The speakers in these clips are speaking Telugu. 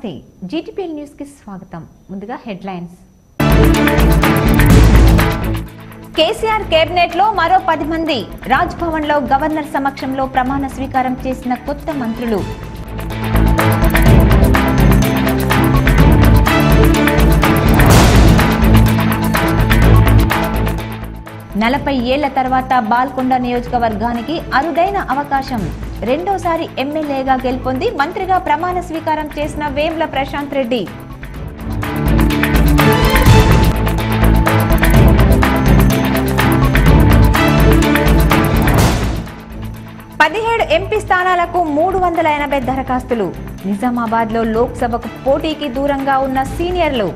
నమస్తే జీటీపీఎల్ న్యూస్ కి స్వాగతం. ముందుగా హెడ్లైన్స్. కేసీఆర్ కేబినెట్ లో మరో 10 మంది. రాజ్ భవన్ లో గవర్నర్ సమక్షంలో ప్రమాణ స్వీకారం చేసిన కొత్త మంత్రులు. 40 ఏళ్ల తర్వాత బాల్కొండ నియోజకవర్గానికి అరుదైన అవకాశం. రెండోసారి ఎమ్మెల్యేగా గెలుపొంది మంత్రిగా ప్రమాణ స్వీకారం చేసిన వేముల ప్రశాంత్ రెడ్డి. పదిహేడు ఎంపీ స్థానాలకు 380 దరఖాస్తులు. నిజామాబాద్ లో లోక్సభకు పోటీకి దూరంగా ఉన్న సీనియర్లు.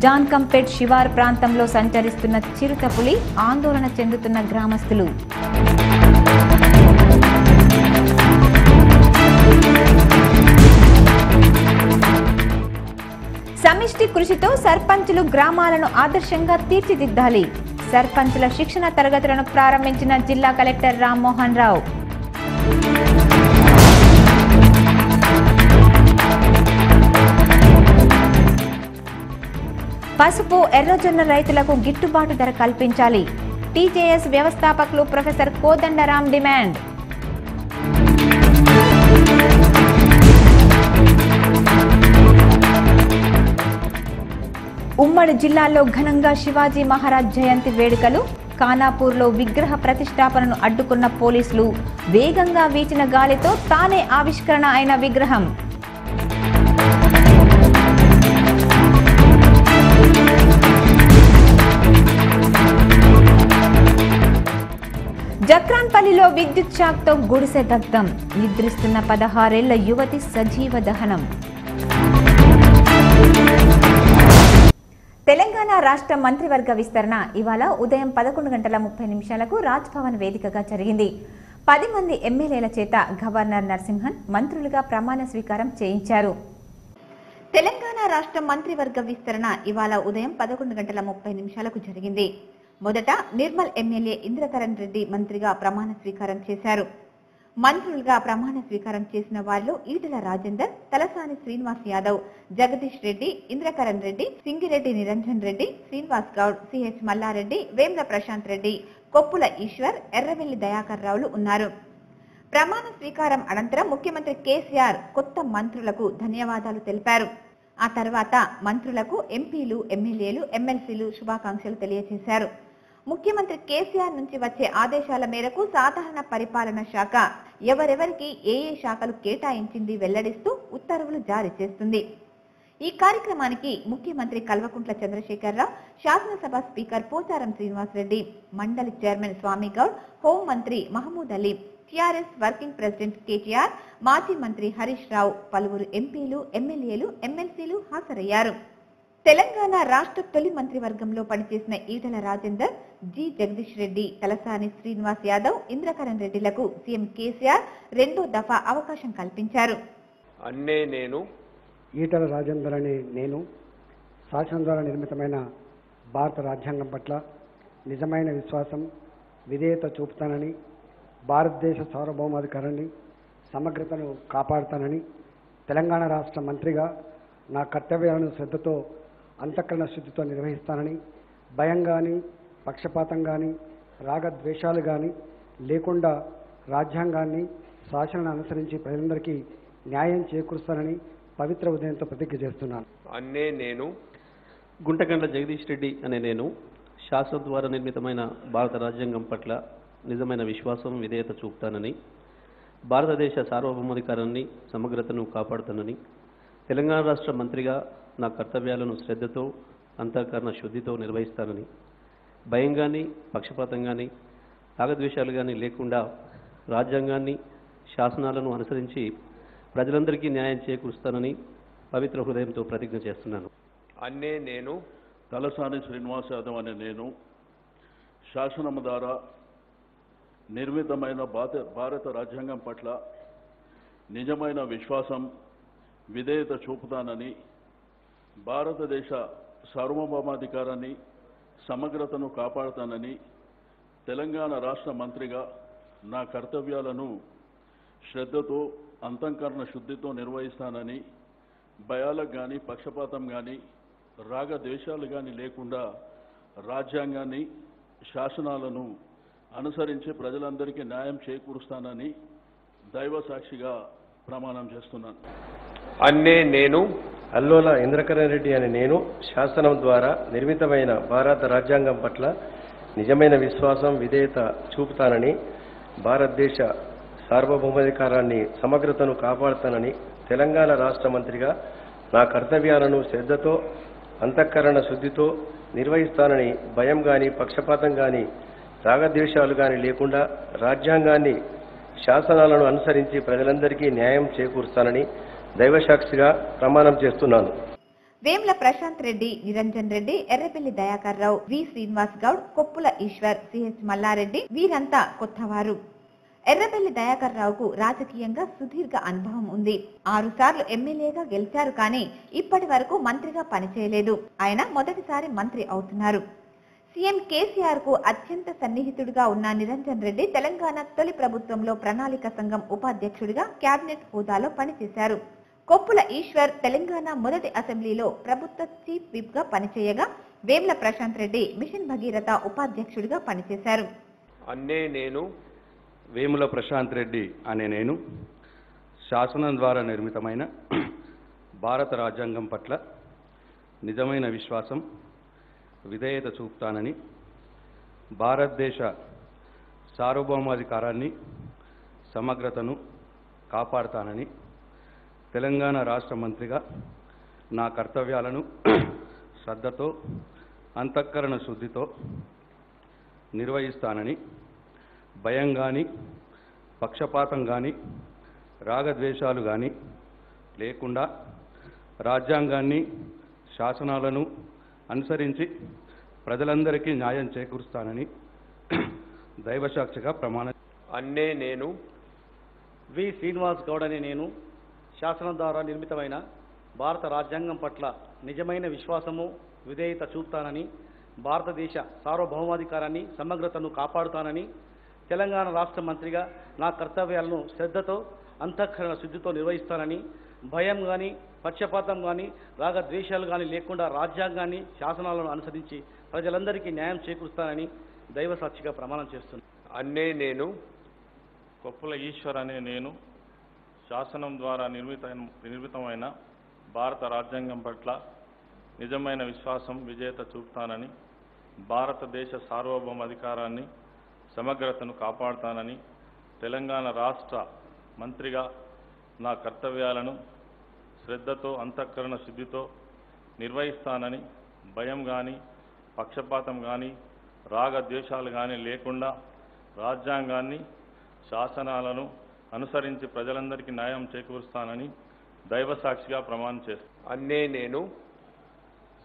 జాన్కంపేట్ శివారు ప్రాంతంలో సంచరిస్తున్న చిరుతపులి, ఆందోళన చెందుతున్న గ్రామస్తులు. సమిష్టి కృషితో సర్పంచులు గ్రామాలను ఆదర్శంగా తీర్చిదిద్దాలి. సర్పంచుల శిక్షణ తరగతులను ప్రారంభించిన జిల్లా కలెక్టర్ రామ్మోహన్ రావు. పసుపు, ఎర్రజొన్న రైతులకు గిట్టుబాటు ధర కల్పించాలి. టీజేఎస్ వ్యవస్థాపకులు ప్రొఫెసర్ కోదండరాం డిమాండ్. ఉమ్మడి జిల్లాలో ఘనంగా శివాజీ మహారాజ్ జయంతి వేడుకలు. ఖానాపూర్లో విగ్రహ ప్రతిష్టాపనను అడ్డుకున్న పోలీసులు. వేగంగా వీచిన గాలితో తానే ఆవిష్కరణ అయిన విగ్రహం. జక్రాన్పల్లిలో విద్యుత్ షాక్తో గుడిసె దగ్ధం. నిద్రిస్తున్న 16 ఏళ్ల యువతి సజీవ దహనం. తెలంగాణ రాష్ట్ర మంత్రివర్గ విస్తరణ ఇవాళ ఉదయం 11:30 రాజ్ భవన్ వేదికగా జరిగింది. 10 మంది ఎమ్మెల్యేల చేత గవర్నర్ నరసింహన్ మంత్రులుగా ప్రమాణ స్వీకారం చేయించారు. తెలంగాణ రాష్ట్ర మంత్రివర్గ విస్తరణ ఇవాళ ఉదయం 11:30 జరిగింది. మొదట నిర్మల్ ఎమ్మెల్యే ఇంద్రకరణ్ రెడ్డి మంత్రిగా ప్రమాణ స్వీకారం చేశారు. మంత్రులుగా ప్రమాణ స్వీకారం చేసిన వారిలో ఈటెల రాజేందర్, తలసాని శ్రీనివాస్ యాదవ్, జగదీష్ రెడ్డి, ఇంద్రకరణ్ రెడ్డి, సింగిరెడ్డి నిరంజన్ రెడ్డి, శ్రీనివాస్ గౌడ్, సిహెచ్ మల్లారెడ్డి, వేముల ప్రశాంత్ రెడ్డి, కొప్పుల ఈశ్వర్, ఎర్రవెల్లి దయాకర్ రావులు ఉన్నారు. ప్రమాణ స్వీకారం అనంతరం ముఖ్యమంత్రి కేసీఆర్ కొత్త మంత్రులకు ధన్యవాదాలు తెలిపారు. ఆ తర్వాత మంత్రులకు ఎంపీలు, ఎమ్మెల్యేలు, ఎమ్మెల్సీలు శుభాకాంక్షలు తెలియజేశారు. ముఖ్యమంత్రి కేసీఆర్ నుంచి వచ్చే ఆదేశాల మేరకు సాధారణ పరిపాలన శాఖ ఎవరెవరికి ఏ శాఖలు కేటాయించింది వెల్లడిస్తూ ఉత్తర్వులు జారీ చేస్తుంది. ఈ కార్యక్రమానికి ముఖ్యమంత్రి కల్వకుంట్ల చంద్రశేఖరరావు, శాసనసభ స్పీకర్ పోచారం శ్రీనివాసరెడ్డి, మండలి చైర్మన్ స్వామి గౌడ్, హోంమంత్రి Mahmood Ali, TRS working president KTR, మాజీ మంత్రి హరీష్ రావు, పలువురు ఎంపీలు, ఎమ్మెల్యేలు, ఎమ్మెల్సీలు హాజరయ్యారు. తెలంగాణ రాష్ట్ర తొలి మంత్రివర్గంలో పనిచేసిన ఈటెల రాజేందర్, జి జగదీష్ రెడ్డి, తలసాని శ్రీనివాస్ యాదవ్, ఇంద్రకరణ్ రెడ్డిలకు సీఎం కేసీఆర్ రెండో దఫా అవకాశం కల్పించారు. ఈటెల రాజేందర్ అనే నేను శాసనం ద్వారా నిర్మితమైన భారత రాజ్యాంగం పట్ల నిజమైన విశ్వాసం, విధేయత చూపుతానని, భారతదేశ సార్వభౌమాధికారాన్ని, సమగ్రతను కాపాడుతానని, తెలంగాణ రాష్ట్ర మంత్రిగా నా కర్తవ్యాలను శ్రద్ధతో, అంతఃకరణ శుద్ధితో నిర్వహిస్తానని, భయం కానీ, పక్షపాతం కానీ, రాగద్వేషాలు కానీ లేకుండా రాజ్యాంగాన్ని, శాసనాన్ని అనుసరించి ప్రజలందరికీ న్యాయం చేకూరుస్తానని పవిత్ర ఉదయంతో ప్రతిజ్ఞ చేస్తున్నాను. నేను గుంటగండ్ల జగదీష్ రెడ్డి అనే నేను శాసనం ద్వారా నిర్మితమైన భారత రాజ్యాంగం పట్ల నిజమైన విశ్వాసం, విధేయత చూపుతానని, భారతదేశ సార్వభౌమాధికారాన్ని, సమగ్రతను కాపాడుతానని, తెలంగాణ రాష్ట్ర మంత్రిగా నా కర్తవ్యాలను శ్రద్ధతో, అంతఃకరణ శుద్ధితో నిర్వహిస్తానని, భయం కానీ, పక్షపాతం కానీ, రాగద్వేషాలు కానీ లేకుండా రాజ్యాంగాన్ని, శాసనాలను అనుసరించి ప్రజలందరికీ న్యాయం చేకూరుస్తానని పవిత్ర హృదయంతో ప్రతిజ్ఞ చేస్తున్నాను. నేను తలసాని శ్రీనివాస్ యాదవ్ అనే నేను శాసనము ద్వారా నిర్మితమైన భారత రాజ్యాంగం పట్ల నిజమైన విశ్వాసం, విధేయత చూపుతానని, భారతదేశ సార్వభౌమాధికారాన్ని, సమగ్రతను కాపాడుతానని, తెలంగాణ రాష్ట్ర మంత్రిగా నా కర్తవ్యాలను శ్రద్ధతో అంతఃకరణ శుద్ధితో నిర్వహిస్తానని, భయాలకు కానీ పక్షపాతం కానీ రాగద్వేషాలు కానీ లేకుండా రాజ్యాంగాన్ని శాసనాలను అనుసరించి ప్రజలందరికీ న్యాయం చేకూరుస్తానని దైవ సాక్షిగా ప్రమాణం చేస్తున్నాను. అన్నే నేను అల్లోల ఇంద్రకరణ్ రెడ్డి అనే నేను శాసనం ద్వారా నిర్మితమైన భారత రాజ్యాంగం పట్ల నిజమైన విశ్వాసం విధేయత చూపుతానని, భారతదేశ సార్వభౌమాధికారాన్ని సమగ్రతను కాపాడుతానని, తెలంగాణ రాష్ట్ర మంత్రిగా నా కర్తవ్యాలను శ్రద్ధతో అంతఃకరణ శుద్ధితో నిర్వహిస్తానని, భయం కానీ పక్షపాతం కానీ రాగద్వేషాలు కానీ లేకుండా రాజ్యాంగాన్ని శాసనాలను అనుసరించి ప్రజలందరికీ న్యాయం చేకూరుస్తానని దైవసాక్షిగా ప్రమాణం చేస్తున్నాను. వేముల ప్రశాంత్ రెడ్డి, నిరంజన్ రెడ్డి, ఎర్రబెల్లి దయాకర్ రావు, వి శ్రీనివాస్ గౌడ్, కొప్పుల ఈశ్వర్, సిహెచ్ మల్లారెడ్డి వీరంతా కొత్తవారు. ఎర్రబెల్లి దయాకర్ రావుకు రాజకీయంగా సుదీర్ఘ అనుభవం ఉంది. 6 సార్లు ఎమ్మెల్యేగా గెలిచారు, కానీ ఇప్పటి వరకు మంత్రిగా పనిచేయలేదు. ఆయన మొదటిసారి మంత్రి అవుతున్నారు. సీఎం కేసీఆర్ కు అత్యంత సన్నిహితుడిగా ఉన్న నిరంజన్ రెడ్డి తెలంగాణ తొలి ప్రభుత్వంలో ప్రణాళిక సంఘం ఉపాధ్యక్షుడిగా కేబినెట్ హోదాలో పనిచేశారు. కొప్పుల ఈశ్వర్ తెలంగాణ మొదటి అసెంబ్లీలో ప్రభుత్వ చీఫ్ విప్ గా పనిచేయగా, వేముల ప్రశాంత్ రెడ్డి మిషన్ భగీరథ ఉపాధ్యక్షుడిగా పనిచేశారు. అన్నే నేను వేముల ప్రశాంత్ రెడ్డి అనే నేను శాసనం ద్వారా నిర్మితమైన భారత రాజ్యాంగం పట్ల నిజమైన విశ్వాసం విధేయత చూపుతానని, భారతదేశ సార్వభౌమాధికారాన్ని సమగ్రతను కాపాడుతానని, తెలంగాణ రాష్ట్ర మంత్రిగా నా కర్తవ్యాలను శ్రద్ధతో అంతఃకరణ శుద్ధితో నిర్వహిస్తానని, భయం కానీ పక్షపాతం కానీ రాగద్వేషాలు కానీ లేకుండా రాజ్యాంగాన్ని శాసనాలను అనుసరించి ప్రజలందరికీ న్యాయం చేకూరుస్తానని దైవసాక్షిగా ప్రమాణం. అన్నే నేను వి శ్రీనివాస్ గౌడ్ అనే నేను శాసనం ద్వారా నిర్మితమైన భారత రాజ్యాంగం పట్ల నిజమైన విశ్వాసము విధేయత చూపుతానని, భారతదేశ సార్వభౌమాధికారాన్ని సమగ్రతను కాపాడుతానని, తెలంగాణ రాష్ట్ర మంత్రిగా నా కర్తవ్యాలను శ్రద్ధతో అంతఃకరణ శుద్ధితో నిర్వహిస్తానని, భయం కానీ పక్షపాతం కానీ రాగద్వేషాలు కానీ లేకుండా రాజ్యాంగాన్ని శాసనాలను అనుసరించి ప్రజలందరికీ న్యాయం చేకూరుస్తానని దైవ సాక్షిగా ప్రమాణం చేస్తున్నాను. అన్నే నేను కొప్పుల ఈశ్వర్ అనే నేను శాసనం ద్వారా నిర్మితమైన భారత రాజ్యాంగం పట్ల నిజమైన విశ్వాసం విధేయత చూపుతానని, భారతదేశ సార్వభౌమాధికారాన్ని సమగ్రతను కాపాడుతానని, తెలంగాణ రాష్ట్ర మంత్రిగా నా కర్తవ్యాలను శ్రద్ధతో అంతఃకరణ శుద్ధితో నిర్వహిస్తానని, భయం కానీ పక్షపాతం కానీ రాగద్వేషాలు కానీ లేకుండా రాజ్యాంగాన్ని శాసనాలను అనుసరించి ప్రజలందరికీ న్యాయం చేకూరుస్తానని దైవ సాక్షిగా ప్రమాణం చేస్తాను. అన్నే నేను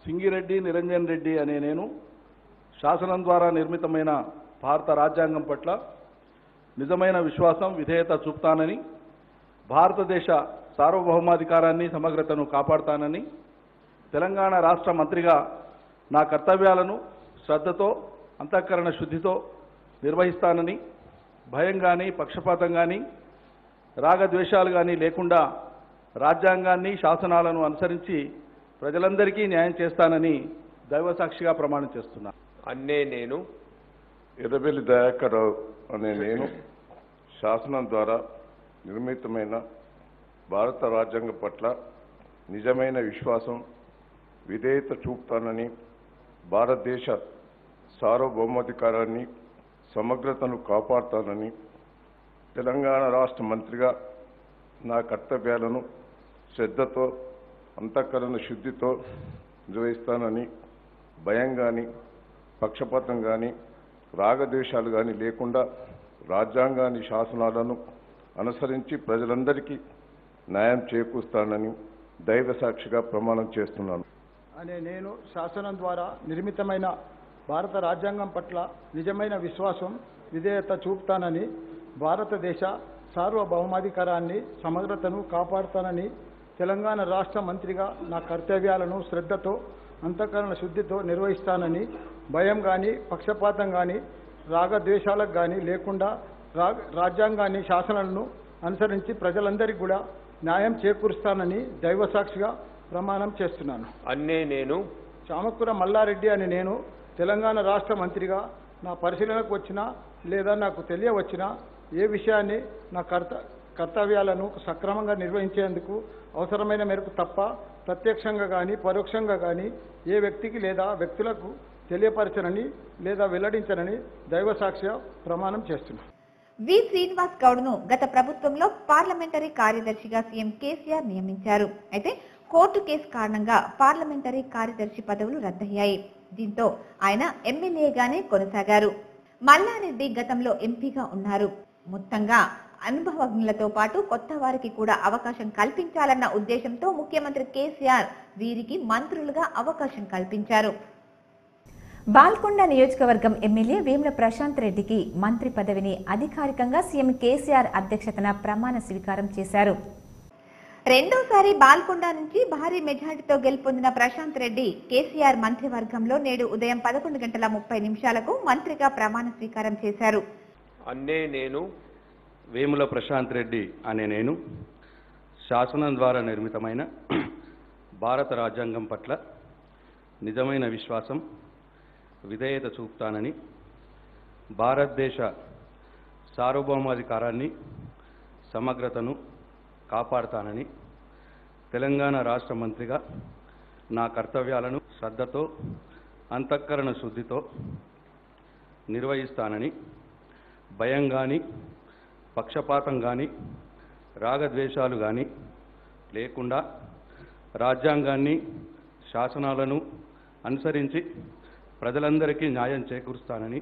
సింగిరెడ్డి నిరంజన్ రెడ్డి అనే నేను శాసనం ద్వారా నిర్మితమైన భారత రాజ్యాంగం పట్ల నిజమైన విశ్వాసం విధేయత చూపుతానని, భారతదేశ సార్వభౌమాధికారాన్ని సమగ్రతను కాపాడుతానని, తెలంగాణ రాష్ట్ర మంత్రిగా నా కర్తవ్యాలను శ్రద్ధతో అంతఃకరణ శుద్ధితో నిర్వహిస్తానని, భయం కానీ పక్షపాతం కానీ రాగద్వేషాలు కానీ లేకుండా రాజ్యాంగాన్ని శాసనాలను అనుసరించి ప్రజలందరికీ న్యాయం చేస్తానని దైవసాక్షిగా ప్రమాణం చేస్తున్నాను. అన్నే నేను ఎర్రబెల్లి దయాకర్ రావు అనే నేను శాసనం ద్వారా నిర్మితమైన భారత రాజ్యాంగం పట్ల నిజమైన విశ్వాసం విధేయత చూపుతానని, భారతదేశ సార్వభౌమాధికారాన్ని సమగ్రతను కాపాడుతానని, తెలంగాణ రాష్ట్ర మంత్రిగా నా కర్తవ్యాలను శ్రద్ధతో అంతఃకరణ శుద్ధితో నిర్వహిస్తానని, భయం కానీ పక్షపాతం కానీ రాగద్వేషాలు కానీ లేకుండా రాజ్యాంగాన్ని శాసనాలను అనుసరించి ప్రజలందరికీ న్యాయం చేకూరుస్తానని దైవ సాక్షిగా ప్రమాణం చేస్తున్నాను. అనే నేను శాసనం ద్వారా నిర్మితమైన భారత రాజ్యాంగం పట్ల నిజమైన విశ్వాసం విధేయత చూపుతానని, భారతదేశ సార్వభౌమాధికారాన్ని సమగ్రతను కాపాడుతానని, తెలంగాణ రాష్ట్ర మంత్రిగా నా కర్తవ్యాలను శ్రద్ధతో అంతఃకరణ శుద్ధితో నిర్వహిస్తానని భయం కానీ పక్షపాతం కానీ రాగద్వేషాలకు కానీ లేకుండా రాజ్యాంగాన్ని శాసనాలను అనుసరించి ప్రజలందరికీ కూడా న్యాయం చేకూరుస్తానని దైవసాక్షిగా ప్రమాణం చేస్తున్నాను. అన్నే నేను చామకూర మల్లారెడ్డి అని నేను తెలంగాణ రాష్ట్ర మంత్రిగా నా పరిశీలనకు వచ్చినా లేదా నాకు తెలియవచ్చినా ఏ విషయాన్ని నా కర్తవ్యాలను సక్రమంగా నిర్వహించేందుకు అవసరమైన మేరకు తప్ప ప్రత్యక్షంగా కానీ పరోక్షంగా కానీ ఏ వ్యక్తికి లేదా వ్యక్తులకు తెలియపరచనని లేదా వెల్లడించనని దైవసాక్షిగా ప్రమాణం చేస్తున్నాను. వి శ్రీనివాస్ గౌడ్ను గత ప్రభుత్వంలో పార్లమెంటరీ కార్యదర్శిగా సీఎం కేసీఆర్ నియమించారు. అయితే కోర్టు కేసు కారణంగా పార్లమెంటరీ కార్యదర్శి పదవులు రద్దయ్యాయి. దీంతో ఆయన ఎమ్మెల్యేగానే కొనసాగారు. మల్లారెడ్డి గతంలో ఎంపీగా ఉన్నారు. మొత్తంగా అనుభవజ్ఞులతో పాటు కొత్త వారికి కూడా అవకాశం కల్పించాలన్న ఉద్దేశంతో ముఖ్యమంత్రి కేసీఆర్ వీరికి మంత్రులుగా అవకాశం కల్పించారు. బాల్కొండ నియోజకవర్గం ఎమ్మెల్యే వేముల ప్రశాంత్ రెడ్డికి మంత్రి పదవిని అధికారికంగా సీఎం కేసీఆర్ అధ్యక్షతన ప్రమాణ స్వీకారం చేశారు. రెండోసారి బాల్కొండ నుంచి భారీ మెజార్టీతో గెలుపొందిన ప్రశాంత్ రెడ్డి కేసీఆర్ మంత్రివర్గంలో నేడు ఉదయం 11:30 మంత్రిగా ప్రమాణ స్వీకారం చేశారు. అన్నే నేను వేముల ప్రశాంత్ రెడ్డి అనే నేను శాసనం ద్వారా నిర్మితమైన భారత రాజ్యాంగం పట్ల నిజమైన విశ్వాసం విధేయత చూపుతానని భారతదేశ సార్వభౌమాధికారాన్ని సమగ్రతను కాపాడుతానని తెలంగాణ రాష్ట్ర మంత్రిగా నా కర్తవ్యాలను శ్రద్ధతో అంతఃకరణ శుద్ధితో నిర్వహిస్తానని భయం కానీ పక్షపాతం కానీ రాగద్వేషాలు కానీ లేకుండా రాజ్యాంగాన్ని శాసనాలను అనుసరించి ప్రజలందరికీ న్యాయం చేకూరుస్తానని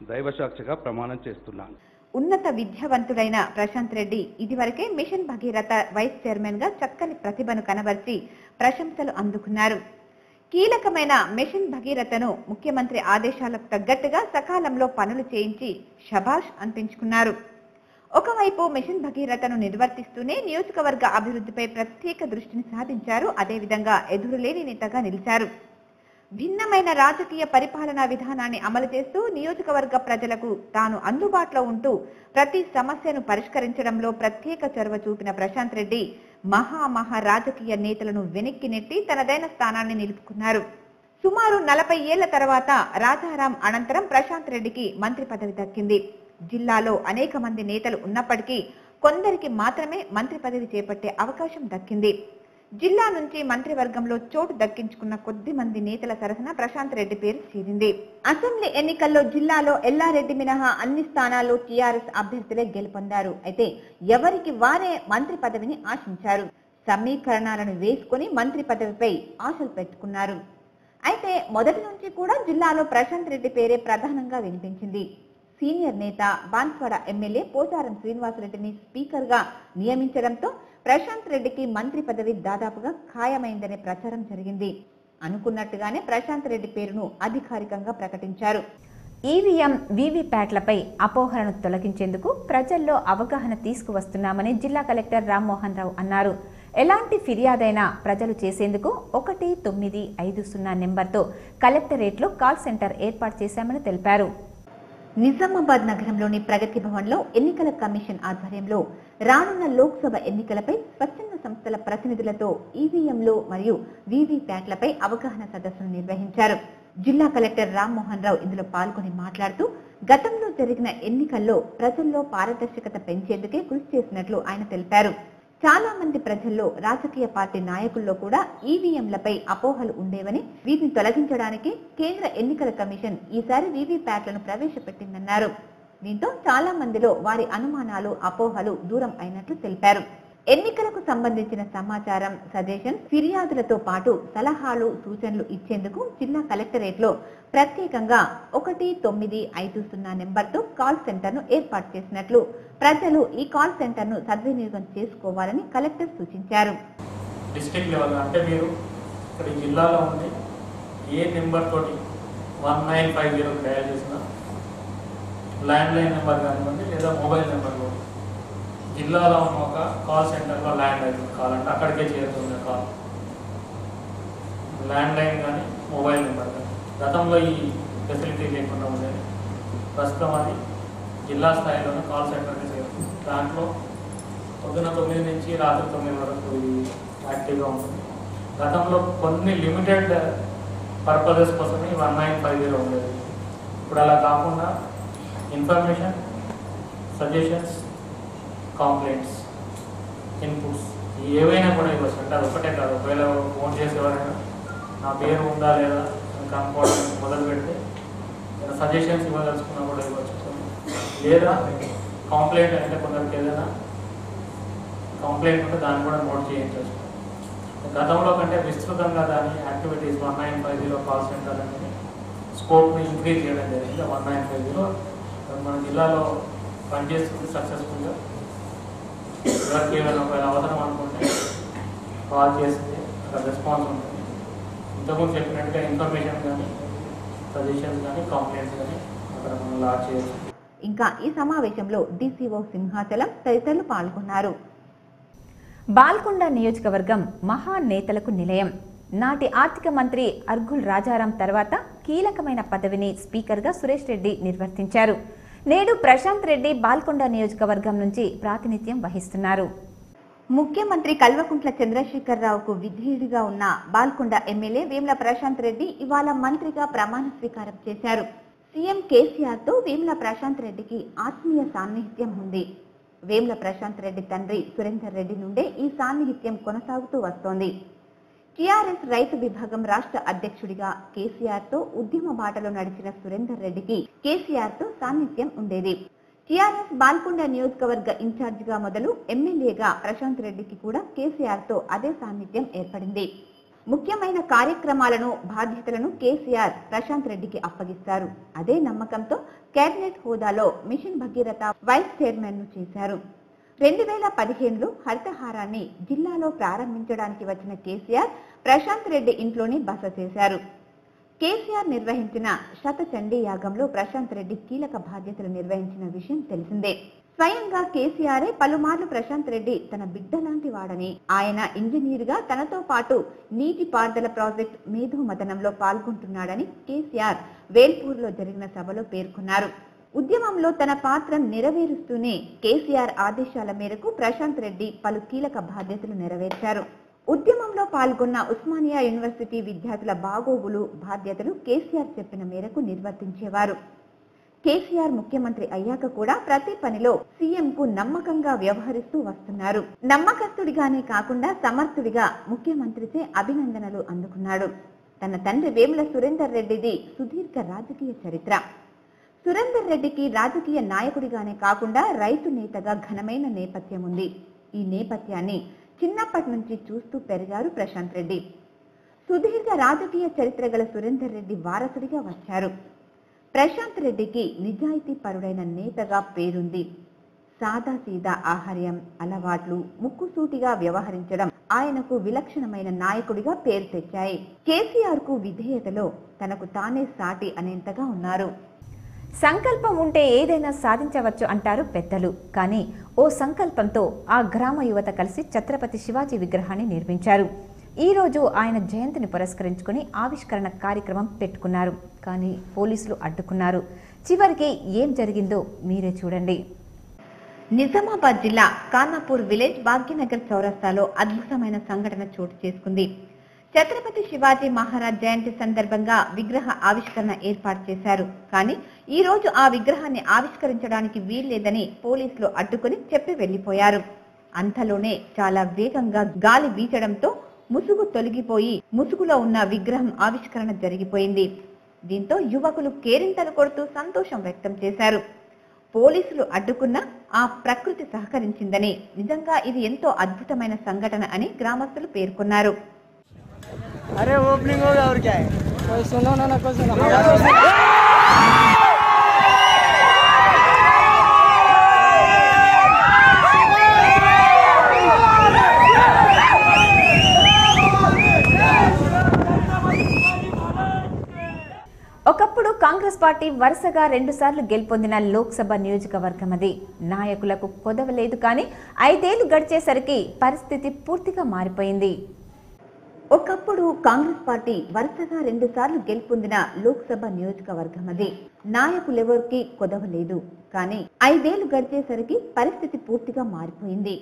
దైవసాక్షిగా ప్రమాణం చేస్తున్నాను. ఉన్నత విద్యావంతుడైన ప్రశాంత్ రెడ్డి ఇదివరకే మిషన్ భగీరథ వైస్ చైర్మన్ గా చక్కని ప్రతిభను కనబర్చి ప్రశంసలు అందుకున్నారు. కీలకమైన మిషన్ భగీరథను ముఖ్యమంత్రి ఆదేశాలకు తగ్గట్టుగా సకాలంలో పనులు చేయించి శభాష్ అనిపించుకున్నారు. ఒకవైపు మిషన్ భగీరథను నిర్వర్తిస్తూనే నియోజకవర్గ అభివృద్ధిపై ప్రత్యేక దృష్టిని సాధించారు. అదేవిధంగా ఎదురులేని నేతగా నిలిచారు. భిన్నమైన రాజకీయ పరిపాలనా విధానాన్ని అమలు చేస్తూ నియోజకవర్గ ప్రజలకు తాను అందుబాటులో ఉంటూ ప్రతి సమస్యను పరిష్కరించడంలో ప్రత్యేక చొరవ చూపిన ప్రశాంత్ రెడ్డి మహా రాజకీయ నేతలను వెనక్కి నెట్టి తనదైన స్థానాన్ని నిలుపుకున్నారు. సుమారు 40 ఏళ్ల తర్వాత రాజారాం అనంతరం ప్రశాంత్ రెడ్డికి మంత్రి పదవి దక్కింది. జిల్లాలో అనేక మంది నేతలు ఉన్నప్పటికీ కొందరికి మాత్రమే మంత్రి పదవి చేపట్టే అవకాశం దక్కింది. జిల్లా నుంచి మంత్రివర్గంలో చోటు దక్కించుకున్న కొద్ది మంది నేతల సరసన ప్రశాంత్ రెడ్డి పేరు చేరింది. అసెంబ్లీ ఎన్నికల్లో జిల్లాలో ఎల్లారెడ్డి మినహా అన్ని స్థానాల్లో టీఆర్ఎస్ అభ్యర్థులే గెలుపొందారు. అయితే ఎవరికి వారే మంత్రి పదవిని ఆశించారు. సమీకరణాలను వేసుకుని మంత్రి పదవిపై ఆశలు పెట్టుకున్నారు. అయితే మొదటి నుంచి కూడా జిల్లాలో ప్రశాంత్ రెడ్డి పేరే ప్రధానంగా వినిపించింది. సీనియర్ నేత బాన్స్వాడ ఎమ్మెల్యే పోచారం శ్రీనివాసరెడ్డిని స్పీకర్ గా నియమించడంతో ప్రశాంత్ రెడ్డికి మంత్రి పదవి దాదాపుగా ఖాయమైందనే ప్రచారం జరిగింది. అనుకున్నట్టుగానే ప్రశాంత్ రెడ్డి పేరును అధికారికంగా ప్రకటించారు. ఈవీఎం వీవీప్యాట్లపై అపోహలను తొలగించేందుకు ప్రజల్లో అవగాహన తీసుకువస్తున్నామని జిల్లా కలెక్టర్ రామ్మోహన్ రావు అన్నారు. ఎలాంటి ఫిర్యాదైనా ప్రజలు చేసేందుకు 1950 నెంబర్తో కలెక్టరేట్లో కాల్ సెంటర్ ఏర్పాటు చేశామని తెలిపారు. నిజామాబాద్ నగరంలోని ప్రగతి భవన్లో ఎన్నికల కమిషన్ ఆధ్వర్యంలో రానున్న లోక్సభ ఎన్నికలపై స్వచ్ఛంద సంస్థల ప్రతినిధులతో ఈవీఎంలు మరియు వీవీప్యాట్లపై అవగాహన సదస్సును నిర్వహించారు. జిల్లా కలెక్టర్ రామ్మోహన్ రావు ఇందులో పాల్గొని మాట్లాడుతూ గతంలో జరిగిన ఎన్నికల్లో ప్రజల్లో పారదర్శకత పెంచేందుకే కృషి చేసినట్లు ఆయన తెలిపారు. చాలా మంది ప్రజల్లో రాజకీయ పార్టీ నాయకుల్లో కూడా ఈవీఎంలపై అపోహలు ఉండేవని వీటిని తొలగించడానికి కేంద్ర ఎన్నికల కమిషన్ ఈసారి వీవీప్యాట్లను ప్రవేశపెట్టిందన్నారు. దీంతో చాలా మందిలో వారి అనుమానాలు అపోహలు దూరం అయినట్లు తెలిపారు. ఎన్నికలకు సంబంధించిన సమాచారం, సజెషన్, ఫిర్యాదులతో పాటు సలహాలు, సూచనలు ఇచ్చేందుకు జిల్లా కలెక్టరేట్లో ప్రత్యేకంగా 1950 నెంబర్తో కాల్ సెంటర్ను ఏర్పాటు చేసినట్లు, ప్రజలు ఈ కాల్ సెంటర్ను సద్వినియోగం చేసుకోవాలని కలెక్టర్ సూచించారు. డిస్ట్రిక్ట్ లెవెల్ అంటే మీరు ఇక్కడ జిల్లాలో ఉండి ఏ నెంబర్ తోటి 1950 డయల్ చేసిన ల్యాండ్ లైన్ నెంబర్ కానివ్వండి లేదా మొబైల్ నెంబర్ కూడా జిల్లాలో ఉన్న ఒక కాల్ సెంటర్లో ల్యాండ్ లైన్ కాల్ అంటే అక్కడికే చేరుతుంది కాల్. ల్యాండ్ లైన్ కానీ మొబైల్ నెంబర్ కానీ. గతంలో ఈ ఫెసిలిటీ లేకుండా ఉండేది. ప్రస్తుతం అది జిల్లా స్థాయిలోనే కాల్ సెంటర్ని చేరుతుంది. దాంట్లో పొద్దున 9 నుంచి రాత్రి 9 వరకు ఇది యాక్టివ్గా ఉంటుంది. గతంలో కొన్ని లిమిటెడ్ పర్పజెస్ కోసమే 1950 ఉండేది. ఇప్పుడు అలా కాకుండా ఇన్ఫర్మేషన్, సజెషన్స్, కంప్లైంట్స్, ఇన్పుట్స్ ఏవైనా కూడా ఇవ్వచ్చు. అంటే అది ఒకటే కాదు, ఒకవేళ ఫోన్ చేసేవారైనా నా పేరు ఉందా లేదా అని కనుక్కోవడానికి మొదలు పెడితే ఏదైనా సజెషన్స్ ఇవ్వదలుచుకున్నా కూడా ఇవ్వచ్చు. లేదా కంప్లైంట్ అంటే కొందరికి ఏదైనా కంప్లైంట్ ఉంటే దాన్ని కూడా నోట్ చేయించవచ్చు. గతంలో కంటే విస్తృతంగా దాని యాక్టివిటీస్ 1950 కాల్ సెంటర్ అనేది స్కోప్ని ఇంక్రీజ్ చేయడం జరిగింది. 1950 మన జిల్లాలో పనిచేస్తుంది సక్సెస్ఫుల్గా. ఎవరికి ఏమైనా ఒకవేళ అవసరం అనుకుంటే కాల్ చేస్తే అక్కడ రెస్పాన్స్ ఉంటుంది. ఇంతకుముందు చెప్పినట్టుగా ఇన్ఫర్మేషన్ కానీ, సజెషన్స్ కానీ, కంప్లైంట్స్ కానీ అక్కడ మనం లాంచ్ చేయవచ్చు. ఇంకా ఈ సమావేశంలో డీసీఓ సింహాచలం తదితరులు పాల్గొన్నారు. బాల్కొండ నియోజకవర్గం మహానేతలకు నిలయం. నాటి ఆర్థిక మంత్రి అర్ఘుల్ రాజారాం తర్వాత కీలకమైన పదవిని స్పీకర్గా సురేష్ రెడ్డి నిర్వర్తించారు. నేడు ప్రశాంత్ రెడ్డి బాల్కొండ నియోజకవర్గం నుంచి ప్రాతినిధ్యం వహిస్తున్నారు. ముఖ్యమంత్రి కల్వకుంట్ల చంద్రశేఖరరావుకు విధేయుడిగా ఉన్న బాల్కొండ ఎమ్మెల్యే వేముల ప్రశాంత్ రెడ్డి ఇవాళ మంత్రిగా ప్రమాణ స్వీకారం చేశారు. సీఎం కేసీఆర్తో వేముల ప్రశాంత్ రెడ్డికి ఆత్మీయ సాన్నిహిత్యం ఉంది. వేముల ప్రశాంత్ రెడ్డి తండ్రి సురేందర్ రెడ్డి నుండే ఈ సాన్నిహిత్యం కొనసాగుతూ వస్తోంది. టీఆర్ఎస్ రైతు విభాగం రాష్ట్ర అధ్యక్షుడిగా కేసీఆర్తో ఉద్యమ బాటలో నడిచిన సురేందర్ రెడ్డికి కేసీఆర్తో సాన్నిధ్యం ఉండేది. టీఆర్ఎస్ బాల్కొండ నియోజకవర్గ ఇన్ఛార్జిగా మొదలు ఎమ్మెల్యేగా ప్రశాంత్ రెడ్డికి కూడా కేసీఆర్తో అదే సాన్నిధ్యం ఏర్పడింది. ముఖ్యమైన కార్యక్రమాలను, బాధ్యతలను కేసీఆర్ ప్రశాంత్ రెడ్డికి అప్పగిస్తారు. అదే నమ్మకంతో కేబినెట్ హోదాలో మిషన్ భగీరథ వైస్ చైర్మన్ ను చేశారు. 2015లో హరితహారాన్ని జిల్లాలో ప్రారంభించడానికి వచ్చిన కేసీఆర్ ప్రశాంత్ రెడ్డి ఇంట్లోనే బస చేశారు. కేసీఆర్ నిర్వహించిన శతచండీ యాగంలో ప్రశాంత్ రెడ్డి కీలక బాధ్యతలు నిర్వహించిన విషయం తెలిసిందే. స్వయంగా కేసీఆరే పలుమార్లు ప్రశాంత్ రెడ్డి తన బిడ్డలాంటి వాడని, ఆయన ఇంజనీరుగా తనతో పాటు నీటి పారుదల ప్రాజెక్ట్ మేధోమథనంలో పాల్గొంటున్నాడని కేసీఆర్ వేల్పూర్లో జరిగిన సభలో పేర్కొన్నారు. ఉద్యమంలో తన పాత్ర నెరవేరుస్తూనే కేసీఆర్ ఆదేశాల మేరకు ప్రశాంత్ రెడ్డి పలు కీలక బాధ్యతలు నెరవేర్చారు. ఉద్యమంలో పాల్గొన్న ఉస్మానియా యూనివర్సిటీ విద్యార్థుల బాగోగులు, బాధ్యతలు కేసీఆర్ చెప్పిన మేరకు నిర్వర్తించేవారు. కేసీఆర్ ముఖ్యమంత్రి అయ్యాక కూడా ప్రతి పనిలో సీఎంకు నమ్మకంగా వ్యవహరిస్తూ వస్తున్నారు. నమ్మకస్తుడిగానే కాకుండా సమర్థుడిగా ముఖ్యమంత్రిచే అభినందనలు అందుకున్నాడు. తన తండ్రి వేముల సురేందర్ రెడ్డిది సుదీర్ఘ రాజకీయ చరిత్ర. సురేందర్ రెడ్డికి రాజకీయ నాయకుడిగానే కాకుండా రైతు నేతగా ఘనమైన నేపథ్యం ఉంది. ఈ నేపథ్యాన్ని చిన్నప్పటి నుంచి చూస్తూ పెరిగారు ప్రశాంత్ రెడ్డి. సుదీర్ఘ రాజకీయ చరిత్ర గల సురేందర్ రెడ్డి వారసుడిగా వచ్చారు. ప్రశాంత్ రెడ్డికి నిజాయితీ పరుడైన నేతగా పేరుంది. సాదాసీదా ఆహార్యం, అలవాట్లు, ముక్కుసూటిగా వ్యవహరించడం ఆయనకు విలక్షణమైన నాయకుడిగా పేరు తెచ్చాయి. కేసీఆర్ కు విధేయతలో తనకు తానే సాటి అనేంతగా ఉన్నారు. సంకల్పం ఉంటే ఏదైనా సాధించవచ్చు అంటారు పెద్దలు. కానీ ఓ సంకల్పంతో ఆ గ్రామ యువత కలిసి ఛత్రపతి శివాజీ విగ్రహాన్ని నిర్మించారు. ఈ రోజు ఆయన జయంతిని పురస్కరించుకుని ఆవిష్కరణ కార్యక్రమం పెట్టుకున్నారు. కానీ పోలీసులు అడ్డుకున్నారు. చివరికి ఏం జరిగిందో మీరే చూడండి. నిజామాబాద్ జిల్లా ఖానాపూర్ విలేజ్ భాగ్యనగర్ చౌరస్తాలో అద్భుతమైన సంఘటన చోటు చేసుకుంది. ఛత్రపతి శివాజీ మహారాజ్ జయంతి సందర్భంగా విగ్రహ ఆవిష్కరణ ఏర్పాటు చేశారు. కానీ ఈ రోజు ఆ విగ్రహాన్ని ఆవిష్కరించడానికి వీల్లేదని పోలీసులు అడ్డుకుని చెప్పి వెళ్లిపోయారు. అంతలోనే చాలా వేగంగా గాలి వీచడంతో ముసుగు తొలగిపోయి ముసుగులో ఉన్న విగ్రహం ఆవిష్కరణ జరిగిపోయింది. దీంతో యువకులు కేరింతలు కొడుతూ సంతోషం వ్యక్తం చేశారు. పోలీసులు అడ్డుకున్న ఆ ప్రకృతి సహకరించిందని, నిజంగా ఇది ఎంతో అద్భుతమైన సంఘటన అని గ్రామస్తులు పేర్కొన్నారు. अरे ओपनिंग हो गया और क्या है? कोई सुनो ना कोई सुनो। ఒకప్పుడు కాంగ్రెస్ పార్టీ వరుసగా 2 సార్లు గెలుపొందిన లోక్సభ నియోజకవర్గం అది. నాయకులకు కొదవలేదు. కానీ 5 ఏళ్లు గడిచేసరికి పరిస్థితి పూర్తిగా మారిపోయింది. ఒకప్పుడు కాంగ్రెస్ పార్టీ వరుసగా 2 సార్లు గెలుపొందిన లోక్సభ నియోజకవర్గం అది. నాయకులెవరికి కొదవలేదు. కానీ 5 ఏళ్లు గడిచేసరికి పరిస్థితి పూర్తిగా మారిపోయింది.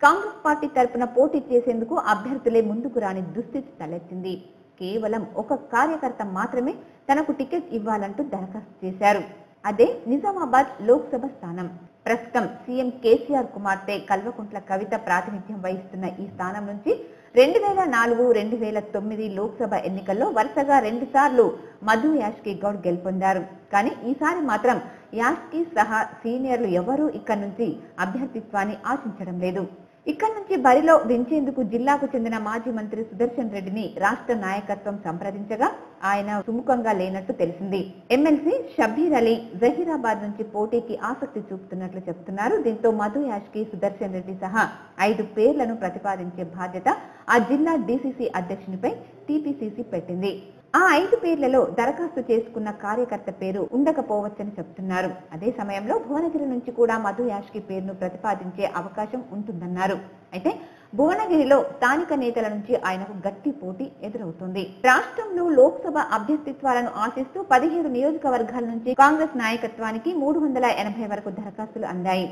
కాంగ్రెస్ పార్టీ తరపున పోటీ చేసేందుకు అభ్యర్థులే ముందుకు రాని దుస్థితి తలెత్తింది. కేవలం ఒక కార్యకర్త మాత్రమే తనకు టికెట్ ఇవ్వాలంటూ దరఖాస్తు చేశారు. అదే నిజామాబాద్ లోక్సభ స్థానం. ప్రస్తుతం సీఎం కేసీఆర్ కుమార్తె కల్వకుంట్ల కవిత ప్రాతినిధ్యం వహిస్తున్న ఈ స్థానం నుంచి 2004-2009 లోక్సభ ఎన్నికల్లో వరుసగా 2 సార్లు మధు యాష్కి గౌడ్ గెలుపొందారు. కానీ ఈసారి మాత్రం యాష్కి సహా సీనియర్లు ఎవరూ ఇక్కడి నుంచి అభ్యర్థిత్వాన్ని ఆశించడం లేదు. ఇక్కడి నుంచి బరిలో దించేందుకు జిల్లాకు చెందిన మాజీ మంత్రి సుదర్శన్ రెడ్డిని రాష్ట్ర నాయకత్వం సంప్రదించగా ఆయన సుముఖంగా లేనట్టు తెలిసింది. ఎమ్మెల్సీ షబ్బీర్ అలీ జహీరాబాద్ నుంచి పోటీకి ఆసక్తి చూపుతున్నట్లు చెబుతున్నారు. దీంతో మధు యాష్కి, సుదర్శన్ రెడ్డి సహా 5 పేర్లను ప్రతిపాదించే బాధ్యత ఆ జిల్లా డీసీసీ అధ్యక్షునిపై టీపీసీసీ పెట్టింది. ఆ 5 పేర్లలో దరఖాస్తు చేసుకున్న కార్యకర్త పేరు ఉండకపోవచ్చని చెబుతున్నారు. అదే సమయంలో భువనగిరి నుంచి కూడా మధు యాష్కి పేరును ప్రతిపాదించే అవకాశం ఉంటుందన్నారు. అయితే భువనగిరిలో స్థానిక నేతల నుంచి ఆయనకు గట్టి పోటీ ఎదురవుతుంది. రాష్ట్రంలో లోక్సభ అభ్యర్థిత్వాలను ఆశిస్తూ 17 నియోజకవర్గాల నుంచి కాంగ్రెస్ నాయకత్వానికి 380 వరకు దరఖాస్తులు అందాయి.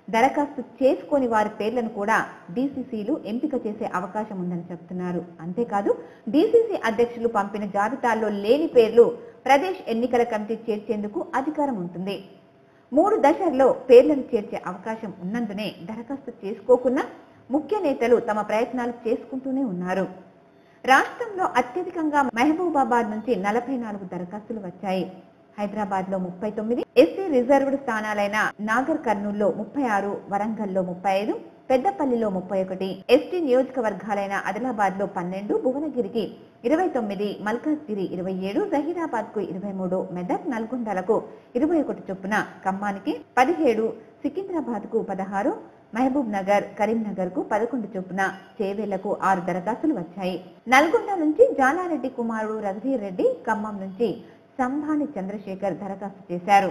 దరఖాస్తు చేసుకోని వారి పేర్లను కూడా డీసీసీలు ఎంపిక చేసే అవకాశం ఉందని చెప్తున్నారు. అంతేకాదు డీసీసీ అధ్యక్షులు పంపిన జాబితాల్లో లేని పేర్లు ప్రదేశ్ ఎన్నికల కమిటీ చేర్చేందుకు అధికారం ఉంటుంది. 3 దశల్లో పేర్లను చేర్చే అవకాశం ఉన్నందునే దరఖాస్తు చేసుకోకున్నా ముఖ్య నేతలు తమ ప్రయత్నాలు చేసుకుంటూనే ఉన్నారు. రాష్ట్రంలో అత్యధికంగా మహబూబాబాద్ నుంచి 44 దరఖాస్తులు వచ్చాయి. హైదరాబాద్ లో 39, ఎస్సీ రిజర్వ్డ్ స్థానాలైన నాగర్ కర్నూల్లో 36, వరంగల్లో 35, పెద్దపల్లిలో 31, ఎస్టీ నియోజకవర్గాలైన ఆదిలాబాద్ లో 12, భువనగిరికి 29, మల్కాజ్గిరి 27, జహీరాబాద్ కు 23, మెదక్ నల్గొండలకు 21 చొప్పున, ఖమ్మానికి 17, సికింద్రాబాద్ కు 16, మహబూబ్ నగర్, కరీంనగర్ కు 11 చొప్పున, చేవేళ్లకు 6 దరఖాస్తులు వచ్చాయి. నల్గొండ నుంచి జానారెడ్డి కుమారుడు రఘువీర్ రెడ్డి, ఖమ్మం నుంచి సంభాని చంద్రశేఖర్ దరఖాస్తు చేశారు.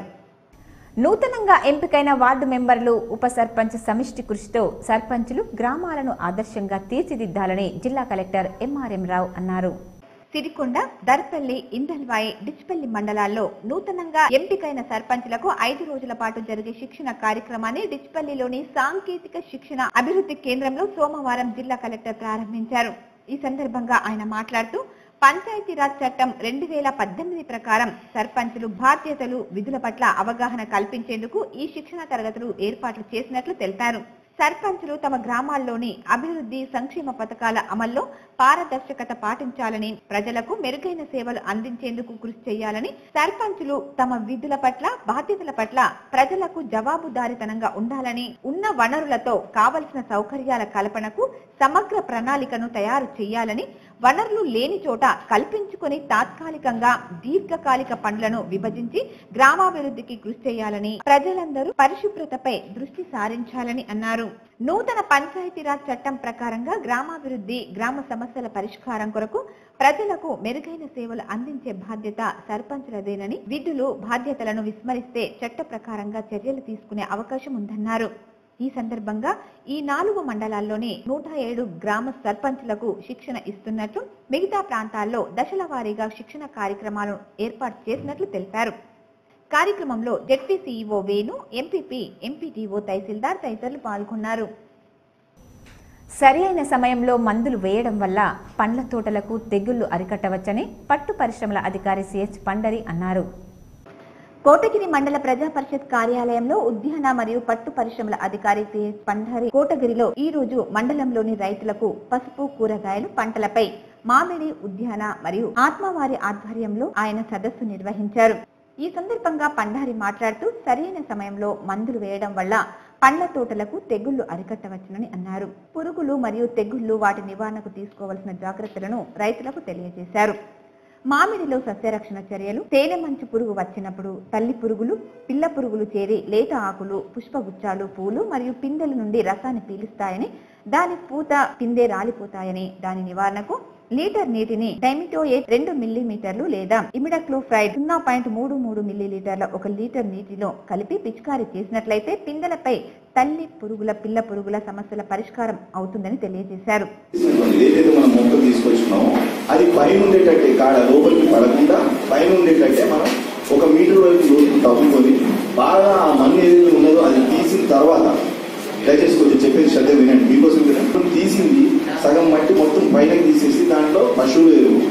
నూతనంగా ఎంపికైన వార్డు మెంబర్లు, ఉప సర్పంచ్ సమిష్టి కృషితో సర్పంచులు గ్రామాలను ఆదర్శంగా తీర్చిదిద్దాలని జిల్లా కలెక్టర్ ఎంఆర్ఎం రావు అన్నారు. సిరికొండ, దర్పల్లి, ఇందల్వాయి, డిచ్పల్లి మండలాల్లో నూతనంగా ఎంపికైన సర్పంచులకు 5 రోజుల పాటు జరిగే శిక్షణ కార్యక్రమాన్ని డిచ్పల్లిలోని సాంకేతిక శిక్షణ అభివృద్ధి కేంద్రంలో సోమవారం జిల్లా కలెక్టర్ ప్రారంభించారు. ఈ సందర్భంగా ఆయన మాట్లాడుతూ పంచాయతీరాజ్ చట్టం 2018 ప్రకారం సర్పంచులు బాధ్యతలు, విధుల పట్ల అవగాహన కల్పించేందుకు ఈ శిక్షణ తరగతులు ఏర్పాట్లు చేసినట్లు తెలిపారు. సర్పంచులు తమ గ్రామాల్లోని అభివృద్ధి, సంక్షేమ పథకాల అమల్లో పారదర్శకత పాటించాలని, ప్రజలకు మెరుగైన సేవలు అందించేందుకు కృషి చేయాలని, సర్పంచులు తమ విధుల పట్ల, బాధ్యతల పట్ల ప్రజలకు జవాబుదారీతనంగా ఉండాలని, ఉన్న వనరులతో కావలసిన సౌకర్యాల కల్పనకు సమగ్ర ప్రణాళికను తయారు చేయాలని, వనరులు లేని చోట కల్పించుకుని తాత్కాలికంగా దీర్ఘకాలిక పనులను విభజించి గ్రామాభివృద్ధికి కృషి చేయాలని, ప్రజలందరూ పరిశుభ్రతపై దృష్టి సారించాలని అన్నారు. నూతన పంచాయతీరాజ్ చట్టం ప్రకారంగా గ్రామాభివృద్ధి, గ్రామ సమస్యల పరిష్కారం కొరకు ప్రజలకు మెరుగైన సేవలు అందించే బాధ్యత సర్పంచులదేనని, విధులు, బాధ్యతలను విస్మరిస్తే చట్ట ప్రకారంగా చర్యలు తీసుకునే అవకాశం ఉందన్నారు. ఈ సందర్భంగా ఈ 4 మండలాల్లోని 107 గ్రామ సర్పంచులకు శిక్షణ ఇస్తున్నట్లు, మిగతా ప్రాంతాల్లో దశల వారీగా శిక్షణ కార్యక్రమాలను ఏర్పాటు చేసినట్లు తెలిపారు. కార్యక్రమంలో ZP CEO Venu, MPP, MPTO, తహసీల్దార్ తదితరులు పాల్గొన్నారు. సరైన సమయంలో మందులు వేయడం వల్ల పండ్ల తోటలకు తెగుళ్లు అరికట్టవచ్చని పట్టు పరిశ్రమల అధికారి సిహెచ్ పండరి అన్నారు. కోటగిరి మండల ప్రజా పరిషత్ కార్యాలయంలో ఉద్యాన మరియు పట్టు పరిశ్రమల అధికారి సిహెచ్ పండరి కోటగిరిలో ఈ రోజు మండలంలోని రైతులకు పసుపు, కూరగాయలు పంటలపై మామిడి, ఉద్యాన మరియు ఆత్మవారి ఆధ్వర్యంలో ఆయన సదస్సు నిర్వహించారు. ఈ సందర్భంగా పండారి మాట్లాడుతూ సరైన సమయంలో మందులు వేయడం వల్ల పండ్ల తోటలకు తెగుళ్లు అరికట్టవచ్చునని అన్నారు. పురుగులు మరియు తెగుళ్లు, వాటి నివారణకు తీసుకోవాల్సిన జాగ్రత్తలను రైతులకు తెలియజేశారు. మామిడిలో సస్యరక్షణ చర్యలు: తేనె మంచు పురుగు వచ్చినప్పుడు తల్లి పురుగులు, పిల్ల పురుగులు చేరి లేత ఆకులు, పుష్పగుచ్చాలు, పూలు మరియు పిందెల నుండి రసాన్ని పీలుస్తాయని, దాని పూత, పిందె రాలిపోతాయని, దాని నివారణకు లీటర్ నీటిని డైమిటోయేట్ 2 మిల్లీమీటర్లు లేదా ఇమిడాక్లోప్రైడ్ 0.33 మిల్లీలీటర్ల 1 లీటర్ నీటిలో కలిపి పిచికారీ చేసినట్లయితే పిందెలపై తల్లి పురుగుల, పిల్ల పురుగుల సమస్యల పరిష్కారం అవుతుందని తెలియజేశారు. చేస్తున్నామో అది పైన ఉండేటట్టే కాడ లోపలికి పడకుండా పైన ఉండేటట్టే మనం 1 మీటర్ వరకు లోతుకు తవ్వుకొని బాగా ఆ మన్ను ఏదైతే ఉన్నదో అది తీసిన తర్వాత దయచేసి కొంచెం చెప్పేది శ్రద్ధ వినండి, మీకోసం వినండి. తీసింది సగం మట్టి మొత్తం పైనకి తీసేసి దాంట్లో పశువుల ఎరువు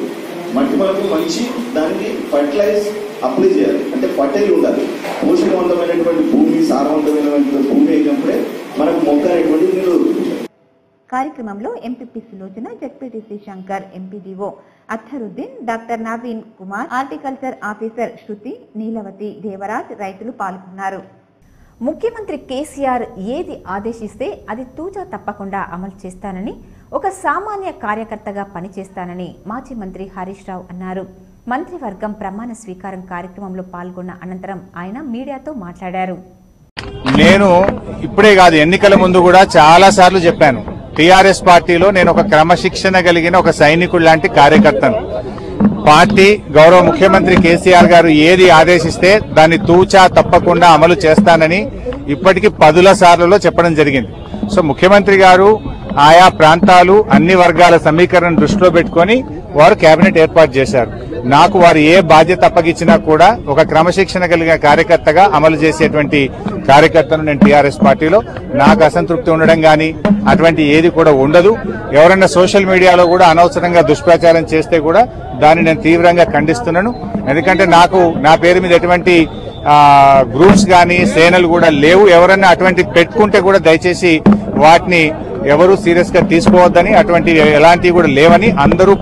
మట్టి మనకు మంచి దానికి ఫర్టిలైజ్ అప్లై చేయాలి. అంటే ఫర్టైల్ ఉండాలి. పోషకవంతమైనటువంటి భూమి, సారవంతమైనటువంటి భూమి అయినప్పుడే మనకు మొక్క అనేటువంటి నిలదొరుకుతుంది. కార్యక్రమంలో MPP Sulochana, ZPTC Shankar, MPDO Attaruddin, doctor Naveen Kumar, horticulture officer Shruti, Neelavathi, Devaraj, రైతులు పాల్గొన్నారు. ముఖ్యమంత్రి కేసీఆర్ ఏది ఆదేశిస్తే అది తూచా తప్పకుండా అమలు చేస్తానని, ఒక సామాన్య కార్యకర్తగా పనిచేస్తానని మాజీ మంత్రి హరీష్ రావు అన్నారు. మంత్రివర్గం ప్రమాణ స్వీకారం కార్యక్రమంలో పాల్గొన్న అనంతరం ఆయన మీడియాతో మాట్లాడారు. నేను ఇప్పుడే కాదు, ఎన్నికల ముందు కూడా చాలా సార్లు చెప్పాను, టీఆర్ఎస్ పార్టీలో నేను ఒక క్రమశిక్షణ కలిగిన ఒక సైనికుడు లాంటి కార్యకర్తను. పార్టీ గౌరవ ముఖ్యమంత్రి కేసీఆర్ గారు ఏది ఆదేశిస్తే దాన్ని తూచా తప్పకుండా అమలు చేస్తానని ఇప్పటికీ 10 సార్లలో చెప్పడం జరిగింది. సో ముఖ్యమంత్రి గారు ఆయా ప్రాంతాలు అన్ని వర్గాల సమీకరణ దృష్టిలో పెట్టుకుని వారు కేబినెట్ ఏర్పాటు చేశారు. నాకు వారు ఏ బాధ్యత అప్పగించినా కూడా ఒక క్రమశిక్షణ కలిగిన కార్యకర్తగా అమలు చేసేటువంటి కార్యకర్తను నేను టీఆర్ఎస్ పార్టీలో. నాకు అసంతృప్తి ఉండడం కానీ అటువంటి ఏది కూడా ఉండదు. ఎవరైనా సోషల్ మీడియాలో కూడా అనవసరంగా దుష్ప్రచారం చేస్తే కూడా దాన్ని నేను తీవ్రంగా ఖండిస్తున్నాను. ఎందుకంటే నాకు నా పేరు మీద ఎటువంటి గ్రూప్స్ కానీ సేనలు కూడా లేవు. ఎవరైనా అటువంటి పెట్టుకుంటే కూడా దయచేసి వాటిని ఎవరు సీరియస్ గా తీసుకోవద్దని, అటువంటి ఎలాంటివి కూడా లేవని అందరూ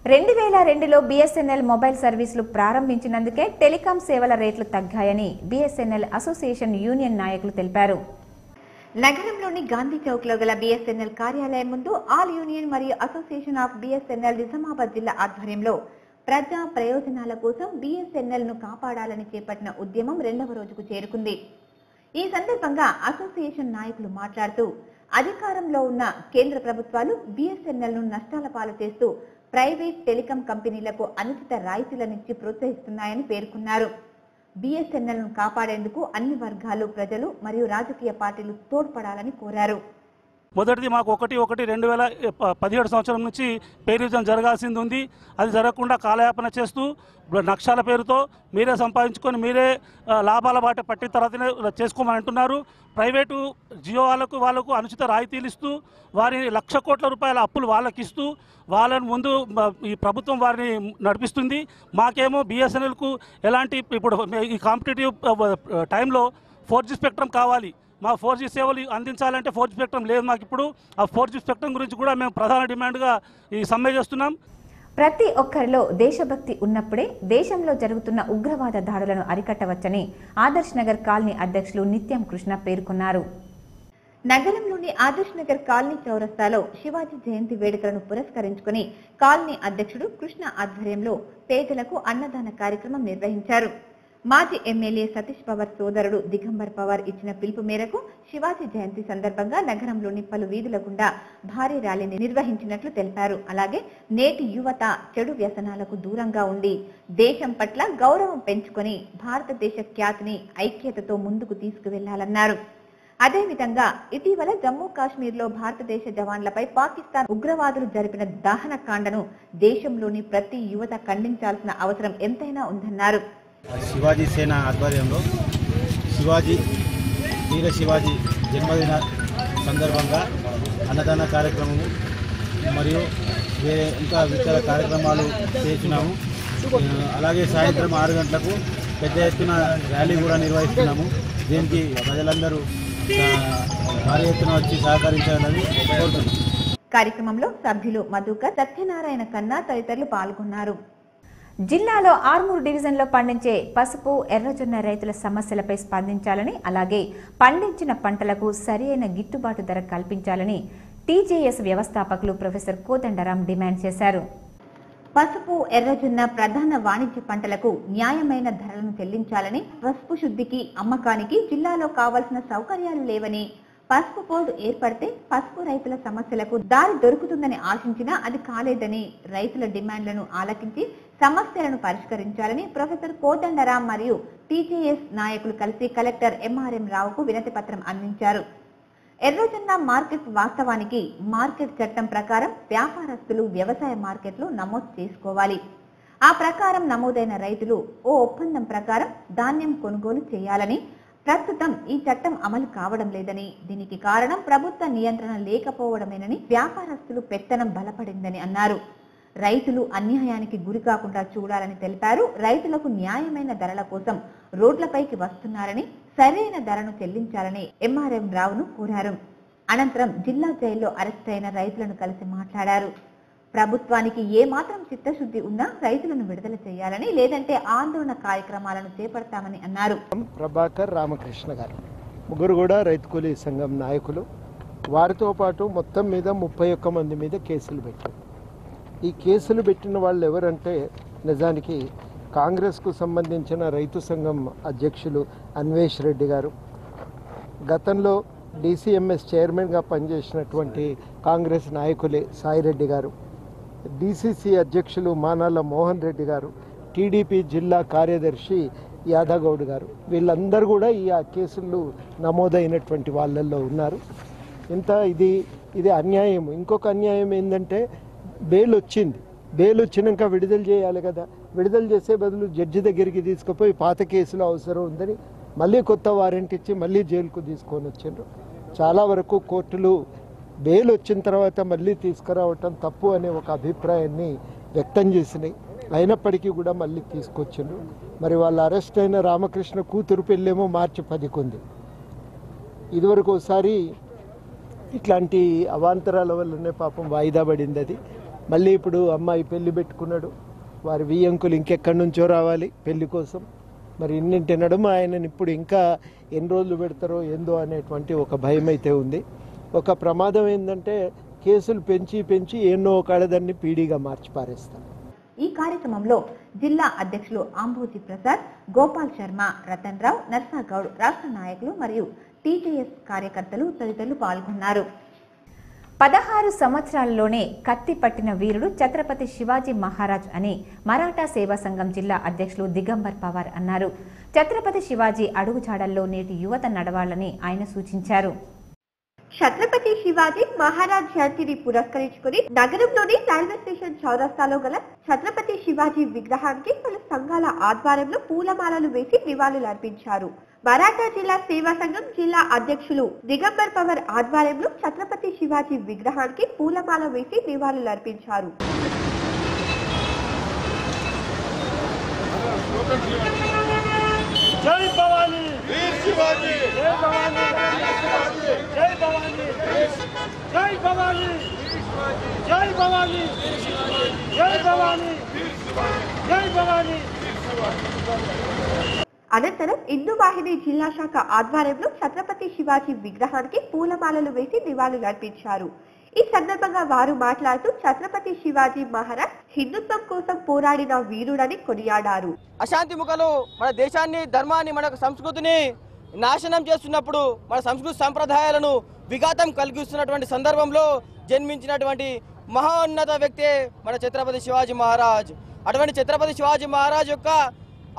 2002లో BSNL మొబైల్ సర్వీసులు ప్రారంభించినందుకే టెలికాం సేవల రేట్లు తగ్గాయని BSNL అసోసియేషన్ యూనియన్ నాయకులు తెలిపారు. నగరంలోని గాంధీ చౌక్ లో గల BSNL కార్యాలయం ముందు ఆల్ యూనియన్ మరియు అసోసియేషన్ ఆఫ్ BSNL నిజామాబాద్ జిల్లా ఆధ్వర్యంలో ప్రజా ప్రయోజనాల కోసం BSNL ను కాపాడాలని చేపట్టిన ఉద్యమం 2వ రోజుకు చేరుకుంది. ఈ సందర్భంగా అసోసియేషన్ నాయకులు మాట్లాడుతూ అధికారంలో ఉన్న కేంద్ర ప్రభుత్వాలు BSNL ను నష్టాల పాలు చేస్తూ ప్రైవేట్ టెలికాం కంపెనీలకు అనుచిత రాయితీలనిచ్చి ప్రోత్సహిస్తున్నాయని పేర్కొన్నారు. BSNL ను కాపాడేందుకు అన్ని వర్గాలు, ప్రజలు మరియు రాజకీయ పార్టీలు తోడ్పడాలని కోరారు. మొదటిది మాకు 1/1/2017 సంవత్సరం నుంచి పే రివిజన్ జరగాల్సింది ఉంది. అది జరగకుండా కాలయాపన చేస్తూ నక్షాల పేరుతో మీరే సంపాదించుకొని మీరే లాభాల బాట పట్టిన తర్వాతనే చేసుకోమని అంటున్నారు. ప్రైవేటు జియో వాళ్ళకు అనుచిత రాయితీలు ఇస్తూ వారిని ₹1,00,000 కోట్ల అప్పులు వాళ్ళకి ఇస్తూ వాళ్ళని ముందు ఈ ప్రభుత్వం వారిని నడిపిస్తుంది. మాకేమో BSNLకు ఎలాంటి ఇప్పుడు ఈ కాంపిటేటివ్ టైంలో 4G స్పెక్ట్రమ్ కావాలి. మా 4G సేవలు అందించాలంటే 4G స్పెక్ట్రమ్ లేదు మాకు. ఇప్పుడు ఆ 4G స్పెక్ట్రమ్ గురించి కూడా మేము ప్రధాన డిమాండ్గా ఈ సమ్మె చేస్తున్నాం. ప్రతి ఒక్కరిలో దేశభక్తి ఉన్నప్పుడే దేశంలో జరుగుతున్న ఉగ్రవాద దాడులను అరికట్టవచ్చని ఆదర్శ్ నగర్ కాలనీ అధ్యక్షులు నిత్యం కృష్ణ పేర్కొన్నారు. నగరంలోని ఆదర్శ్ నగర్ కాలనీ చౌరస్తాలో శివాజీ జయంతి వేడుకలను పురస్కరించుకుని కాలనీ అధ్యక్షుడు కృష్ణ ఆధ్వర్యంలో పేదలకు అన్నదాన కార్యక్రమం నిర్వహించారు. మాజీ ఎమ్మెల్యే సతీష్ పవార్ సోదరుడు దిగంబర్ పవార్ ఇచ్చిన పిలుపు మేరకు శివాజీ జయంతి సందర్భంగా నగరంలోని పలు వీధుల గుండా భారీ ర్యాలీని నిర్వహించినట్లు తెలిపారు. అలాగే నేటి యువత చెడు వ్యసనాలకు దూరంగా ఉండి దేశం పట్ల గౌరవం పెంచుకొని భారతదేశ ఖ్యాతిని ఐక్యతతో ముందుకు తీసుకువెళ్లాలన్నారు. అదేవిధంగా ఇటీవల జమ్మూ కాశ్మీర్లో భారతదేశ జవాన్లపై పాకిస్తాన్ ఉగ్రవాదులు జరిపిన దహనకాండను దేశంలోని ప్రతి యువత ఖండించాల్సిన అవసరం ఎంతైనా ఉందన్నారు. శివాజీ సేన ఆధ్వర్యంలో వీర శివాజీ జన్మదిన సందర్భంగా అన్నదాన కార్యక్రమము మరియు వేరే ఇంకా ఇతర కార్యక్రమాలు చేస్తున్నాము. అలాగే సాయంత్రం 6 గంటలకు పెద్ద ఎత్తున ర్యాలీ కూడా నిర్వహిస్తున్నాము. దీనికి ప్రజలందరూ భారీ ఎత్తున వచ్చి సహకరించాలని కోరుతున్నాము. కార్యక్రమంలో సభ్యులు మధుకర్, సత్యనారాయణ కన్నా తదితరులు పాల్గొన్నారు. జిల్లాలో ఆర్మూరు డివిజన్లో పండించే పసుపు, ఎర్రజొన్న రైతుల సమస్యలపై స్పందించాలని, అలాగే పండించిన పంటలకు సరియైన గిట్టుబాటు ధర కల్పించాలని TJS వ్యవస్థాపకులు ప్రొఫెసర్ కోదండరాం డిమాండ్ చేశారు. పసుపు, ఎర్రజొన్న ప్రధాన వాణిజ్య పంటలకు న్యాయమైన ధరలను చెల్లించాలని, పసుపు శుద్ధికి, అమ్మకానికి జిల్లాలో కావాల్సిన సౌకర్యాలు లేవని, పసుపు బోర్డు ఏర్పడితే పసుపు రైతుల సమస్యలకు దారి దొరుకుతుందని ఆశించినా అది కాలేదని రైతుల డిమాండ్లను ఆలకించి సమస్యలను పరిష్కరించాలని ప్రొఫెసర్ కోదండరాం మరియు TJS నాయకులు కలిసి కలెక్టర్ MRM రావుకు వినతి పత్రం అందించారు. ఎర్రజొన్న మార్కెట్ వాస్తవానికి మార్కెట్ చట్టం ప్రకారం వ్యాపారస్తులు వ్యవసాయ మార్కెట్లో నమోదు చేసుకోవాలి. ఆ ప్రకారం నమోదైన రైతులు ఓ ఒప్పందం ప్రకారం ధాన్యం కొనుగోలు చేయాలని, ప్రస్తుతం ఈ చట్టం అమలు కావడం లేదని, దీనికి కారణం ప్రభుత్వ నియంత్రణ లేకపోవడమేనని, వ్యాపారస్తులు పెత్తనం బలపడిందని అన్నారు. రైతులు అన్యాయానికి గురి కాకుండా చూడాలని తెలిపారు. రైతులకు న్యాయమైన ధరల కోసం రోడ్లపైకి వస్తున్నారని, సరైన ధరను చెల్లించాలని ఎంఆర్ఎం రావును కోరారు. అనంతరం జిల్లా జైల్లో అరెస్ట్ అయిన రైతులను కలిసి మాట్లాడారు. ప్రభుత్వానికి ఏమాత్రం చిత్తశుద్ధి ఉన్నా రైతులను విడుదల చేయాలని, లేదంటే ఆందోళన కార్యక్రమాలను చేపడతామని అన్నారు. ప్రభాకర్ రామకృష్ణ గారు ముగ్గురు కూడా రైతు కూలీ సంఘం నాయకులు. వారితో పాటు మొత్తం మీద 31 మంది మీద కేసులు పెట్టారు. ఈ కేసులు పెట్టిన వాళ్ళు ఎవరంటే నిజానికి కాంగ్రెస్కు సంబంధించిన రైతు సంఘం అధ్యక్షులు అన్వేష్ రెడ్డి గారు, గతంలో డిసిఎంఎస్ చైర్మన్గా పనిచేసినటువంటి కాంగ్రెస్ నాయకులే సాయిరెడ్డి గారు, డిసిసి అధ్యక్షులు మానాల మోహన్ రెడ్డి గారు, టీడీపీ జిల్లా కార్యదర్శి యాదగౌడ్ గారు, వీళ్ళందరూ కూడా ఈ కేసులు నమోదైనటువంటి వాళ్ళల్లో ఉన్నారు. ఇది అన్యాయం. ఇంకొక అన్యాయం ఏంటంటే బెయిల్ వచ్చింది, బెయిల్ వచ్చినాక విడుదల చేయాలి కదా, విడుదల చేసే బదులు జడ్జి దగ్గరికి తీసుకుపోయి పాత కేసులో అవసరం ఉందని మళ్ళీ కొత్త వారెంట్ ఇచ్చి మళ్ళీ జైలుకు తీసుకొని వచ్చిండ్రు. చాలా వరకు కోర్టులు బెయిల్ వచ్చిన తర్వాత మళ్ళీ తీసుకురావటం తప్పు అనే ఒక అభిప్రాయాన్ని వ్యక్తం చేసినాయి. అయినప్పటికీ కూడా మళ్ళీ తీసుకొచ్చిండ్రు. మరి వాళ్ళు అరెస్ట్ అయిన రామకృష్ణ కూతురు పెళ్ళేమో మార్చి 10కి ఉంది. ఇదివరకు ఒకసారి ఇట్లాంటి అవాంతరాల వల్లనే పాపం వాయిదా పడింది. అది మళ్ళీ ఇప్పుడు అమ్మాయి పెళ్లి పెట్టుకున్నాడు. వారి వియ్యంకులు ఇంకెక్కడి నుంచో రావాలి పెళ్లి కోసం. మరి ఇన్నింటి నడుమ ఆయనని ఇప్పుడు ఇంకా ఎన్ని రోజులు పెడతారో ఏందో అనేటువంటి ఒక భయం అయితే ఉంది. ఒక ప్రమాదం ఏంటంటే కేసులు పెంచి ఎన్నో కాడదాన్ని పీడీగా మార్చి పారేస్తారు. ఈ కార్యక్రమంలో జిల్లా అధ్యక్షులు ఆంబోజీ ప్రసాద్, గోపాల్ శర్మ, రతన్ రావు, నర్సాగౌడ్, రాష్ట్ర నాయకులు మరియు టీజేఎస్ కార్యకర్తలు తదితరులు పాల్గొన్నారు. 16 సంవత్సరాలలోనే కత్తి పట్టిన వీరుడు ఛత్రపతి శివాజీ మహారాజ్ అని మరాఠా సేవా సంఘం జిల్లా అధ్యక్షులు దిగంబర్ పవార్ అన్నారు. ఛత్రపతి శివాజీ అడుగుజాడల్లో నేటి యువత నడవాలని ఆయన సూచించారు. ఛత్రపతి శివాజీ మహారాజ్ జయంతిని పురస్కరించుకుని నగరంలోని రైల్వే స్టేషన్ చౌరస్తాలో గల ఛత్రపతి శివాజీ విగ్రహానికి పలు సంఘాల ఆధ్వర్యంలో పూలమాలలు వేసి నివాళులు అర్పించారు. మరాఠా జిల్లా సేవా సంఘం జిల్లా అధ్యక్షులు దిగంబర్ పవర్ ఆధ్వర్యంలో ఛత్రపతి శివాజీ విగ్రహానికి పూలమాల వేసి నివాళులు అర్పించారు. జై భవానీ వీర్ శివాజీ, జై భవానీ జై భవానీ, జై భవానీ జై భవానీ, జై భవానీ జై భవానీ. అనంతరం హిందూ వాహిని జిల్లా శాఖ ఆధ్వర్యంలో ఛత్రపతి శివాజీ విగ్రహానికి పూలమాలలు వేసి నివాళులు అర్పించారు. ఈ సందర్భంగా వారు మాట్లాడుతూ ఛత్రపతి శివాజీ మహారాజ్ హిందుత్వం కోసం పోరాడిన వీరుడని కొనియాడారు. అశాంతి ముఖలు మన దేశాన్ని, ధర్మాన్ని, మన సంస్కృతిని నాశనం చేస్తున్నప్పుడు, మన సంస్కృతి సంప్రదాయాలను విఘాతం కలిగిస్తున్నటువంటి సందర్భంలో జన్మించినటువంటి మహోన్నత వ్యక్తే మన ఛత్రపతి శివాజీ మహారాజ్. అటువంటి ఛత్రపతి శివాజీ మహారాజ్ యొక్క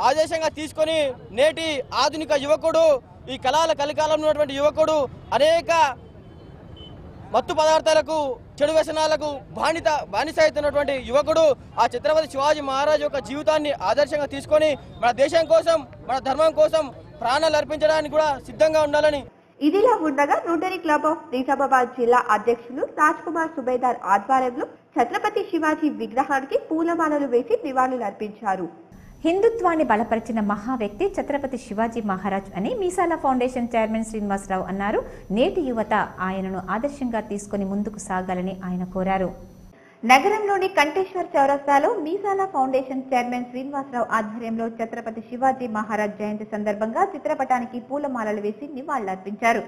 ఆదేశంగా తీసుకొని నేటి ఆధునిక యువకుడు, ఈ కళల కలికాలంలో ఉన్నటువంటి యువకుడు అనేక మత్తు పదార్థాలకు, చెడు వ్యసనాలకు బానిస అవుతున్నటువంటి యువకుడు ఆ ఛత్రపతి శివాజీ మహారాజ్ యొక్క జీవితాన్ని ఆదర్శంగా తీసుకొని మన దేశం కోసం, మన ధర్మం కోసం ప్రాణాలు అర్పించడానికి కూడా సిద్ధంగా ఉండాలని. ఇదిలా ఉండగా రోటరీ క్లబ్ ఆఫ్ నిజామాబాద్ జిల్లా అధ్యక్షులు రాజ్ కుమార్ సుబేదార్ ఆధ్వర్యంలో ఛత్రపతి శివాజీ విగ్రహానికి పూలమాలలు వేసి నివాళులు అర్పించారు. హిందుత్వాన్ని బలపరిచిన మహా వ్యక్తి ఛత్రపతి శివాజీ మహారాజ్ అని మీసాల ఫౌండేషన్ చైర్మన్ శ్రీనివాసరావు అన్నారు. నేటి యువత ఆయనను ఆదర్శంగా తీసుకుని ముందుకు సాగాలని ఆయన కోరారు. నగరంలోని కంటేశ్వర్ చౌరస్తాలో మీసాల ఫౌండేషన్ చైర్మన్ శ్రీనివాసరావు ఆధ్వర్యంలో ఛత్రపతి శివాజీ మహారాజ్ జయంతి సందర్భంగా చిత్రపటానికి పూలమాలలు వేసి నివాళులర్పించారు.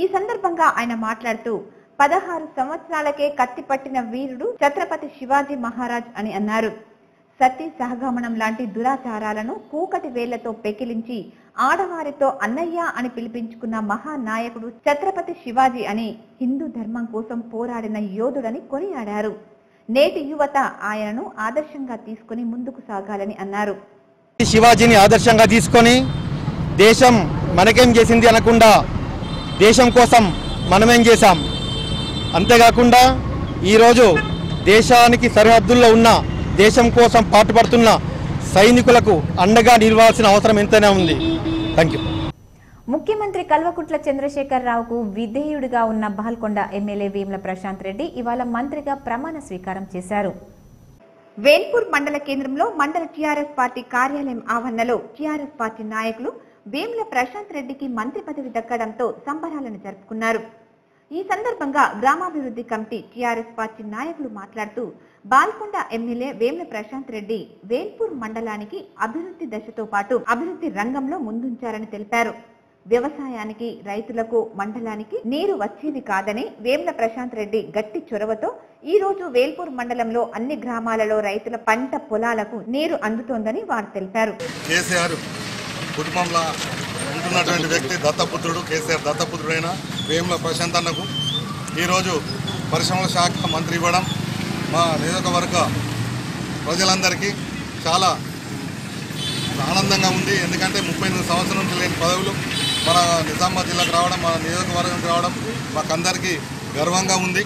ఈ సందర్భంగా ఆయన మాట్లాడుతూ 16 సంవత్సరాలకే కత్తి పట్టిన వీరుడు ఛత్రపతి శివాజీ మహారాజ్ అని అన్నారు. సతీ సహగమనం లాంటి దురాచారాలను కూకటి వేళ్లతో పెకిలించి ఆడవారితో అన్నయ్య అని పిలిపించుకున్న మహానాయకుడు ఛత్రపతి శివాజీ అని హిందూ ధర్మం కోసం పోరాడిన యోధుడని కొనియాడారు. నేటి యువత ఆయనను ఆదర్శంగా తీసుకుని ముందుకు సాగాలని అన్నారు. శివాజీని ఆదర్శంగా తీసుకొని దేశం మనకేం చేసింది అనకుండా దేశం కోసం మనమేం చేశాం. అంతేకాకుండా ఈరోజు దేశానికి సరిహద్దుల్లో ఉన్న దేశం కోసం పాటుపడుతున్న సైనికులకు అండగా నిలవాల్సిన అవసరం ఎంతైనా ఉంది. Thank you. ముఖ్యమంత్రి కల్వకుంట్ల చంద్రశేఖర్ రావుకు విధేయుడిగా ఉన్న బాల్కొండ ఎమ్మెల్యే వేముల ప్రశాంత్ రెడ్డి ఇవాళ మంత్రిగా ప్రమాణ స్వీకారం చేశారు. వేల్పూర్ మండల కేంద్రంలో మండల టీఆర్ఎస్ పార్టీ కార్యాలయం ఆవరణలో టీఆర్ఎస్ పార్టీ నాయకులు వేముల ప్రశాంత్ రెడ్డికి మంత్రి పదవి దక్కడంతో సంబరాలను జరుపుకున్నారు. ఈ సందర్భంగా గ్రామాభివృద్ధి కమిటీ టీఆర్ఎస్ పార్టీ నాయకులు మాట్లాడుతూ బాల్కొండ ఎమ్మెల్యే వేముల ప్రశాంత్ రెడ్డి వేల్పూర్ మండలానికి అభివృద్ధి దశతో పాటు అభివృద్ధి రంగంలో ముందుంచారని తెలిపారు. వ్యవసాయానికి, రైతులకు, మండలానికి నీరు వచ్చేది కాదని వేముల ప్రశాంత్ రెడ్డి గట్టి చొరవతో ఈ రోజు వేల్పూర్ మండలంలో అన్ని గ్రామాలలో రైతుల పంట పొలాలకు నీరు అందుతోందని వారు తెలిపారు. కేసీఆర్ కుటుంబంలో ఉంటున్నటువంటి వ్యక్తి దత్తపుత్రుడు, కేసీఆర్ దత్తపుత్రుడైన వేముల ప్రశాంత్ అన్నకు ఈరోజు పరిశ్రమల శాఖ మంత్రి ఇవ్వడం మా నియోజకవర్గ ప్రజలందరికీ చాలా ఆనందంగా ఉంది. ఎందుకంటే 38 సంవత్సరం నుంచి లేని పదవులు మన నిజామాబాద్ జిల్లాకు రావడం, మన నియోజకవర్గానికి రావడం మాకందరికీ గర్వంగా ఉంది.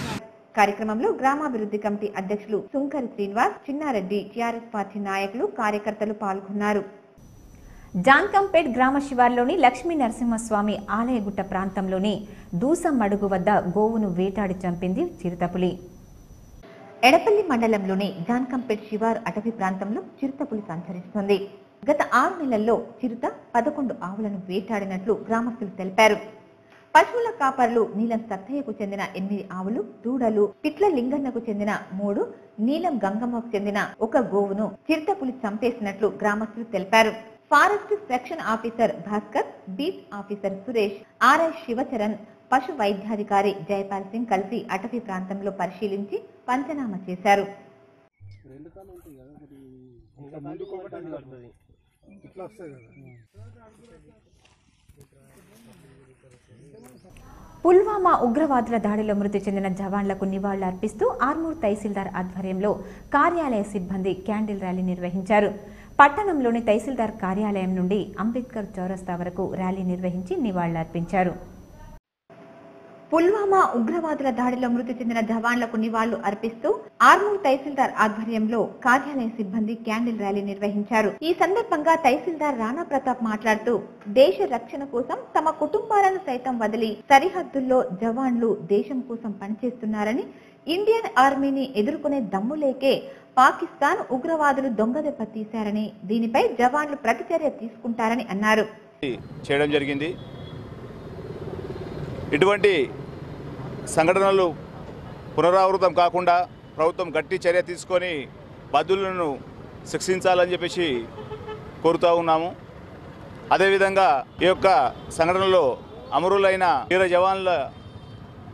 కార్యక్రమంలో గ్రామాభివృద్ధి కమిటీ అధ్యక్షులు సుంకరి శ్రీనివాస్, చిన్నారెడ్డి, టీఆర్ఎస్ పార్టీ నాయకులు, కార్యకర్తలు పాల్గొన్నారు. జాన్కంపేట్ గ్రామ శివార్లోని లక్ష్మీ నరసింహస్వామి ఆలయగుట్ట ప్రాంతంలోని దూసమడుగు వద్ద గోవును వేటాడి చంపింది చిరుతపులి. ఎడపల్లి మండలంలోని జాన్కంపేట్ శివారు అటవీ ప్రాంతంలో చిరుతపులి సంచరిస్తోంది. గత 6 నెలల్లో చిరుత 11 ఆవులను వేటాడినట్లు గ్రామస్తులు తెలిపారు. పశువుల కాపర్లు నీలం సత్తయ్యకు చెందిన 8 ఆవులు, దూడలు, పిట్ల లింగన్నకు చెందిన 3, నీలం గంగమ్మకు చెందిన 1 గోవును చిరుతపులి చంపేసినట్లు గ్రామస్తులు తెలిపారు. Forest section officer Bhaskar, beat officer Suresh, RI Shivacharan, పశు వైద్యాధికారి జయపాల్ సింగ్ కలిసి అటవీ ప్రాంతంలో పరిశీలించి పంచనామా చేశారు. పుల్వామా ఉగ్రవాదుల దాడిలో మృతి చెందిన జవాన్లకు నివాళులర్పిస్తూ ఆర్మూర్ తహసీల్దార్ ఆధ్వర్యంలో కార్యాలయ సిబ్బంది క్యాండిల్ ర్యాలీ నిర్వహించారు. పట్టణంలోని తహసీల్దార్ కార్యాలయం నుండి అంబేద్కర్ చౌరస్తా వరకు ర్యాలీ నిర్వహించి నివాళులర్పించారు. పుల్వామా ఉగ్రవాదుల దాడిలో మృతి చెందిన జవాన్లకు నివాళులు అర్పిస్తూ ఆర్మూర్ తహసీల్దార్ ఆధ్వర్యంలో కార్యాలయ సిబ్బంది క్యాండిల్ ర్యాలీ నిర్వహించారు. ఈ సందర్భంగా తహసీల్దార్ రాణా ప్రతాప్ మాట్లాడుతూ దేశ రక్షణ కోసం తమ కుటుంబాలను సైతం వదిలి సరిహద్దుల్లో జవాన్లు దేశం కోసం పనిచేస్తున్నారని, ఇండియన్ ఆర్మీని ఎదుర్కొనే దమ్ము లేకే పాకిస్తాన్ ఉగ్రవాదులు దొంగదెబ్బ తీశారని, దీనిపై జవాన్లు ప్రతిచర్య తీసుకుంటారని అన్నారు. చేయడం జరిగింది. ఇటువంటి సంఘటనలు పునరావృతం కాకుండా ప్రభుత్వం గట్టి చర్య తీసుకొని బాధ్యులను శిక్షించాలని చెప్పేసి కోరుతూ ఉన్నాము. అదేవిధంగా ఈ యొక్క సంఘటనలో అమరులైన వీర జవాన్ల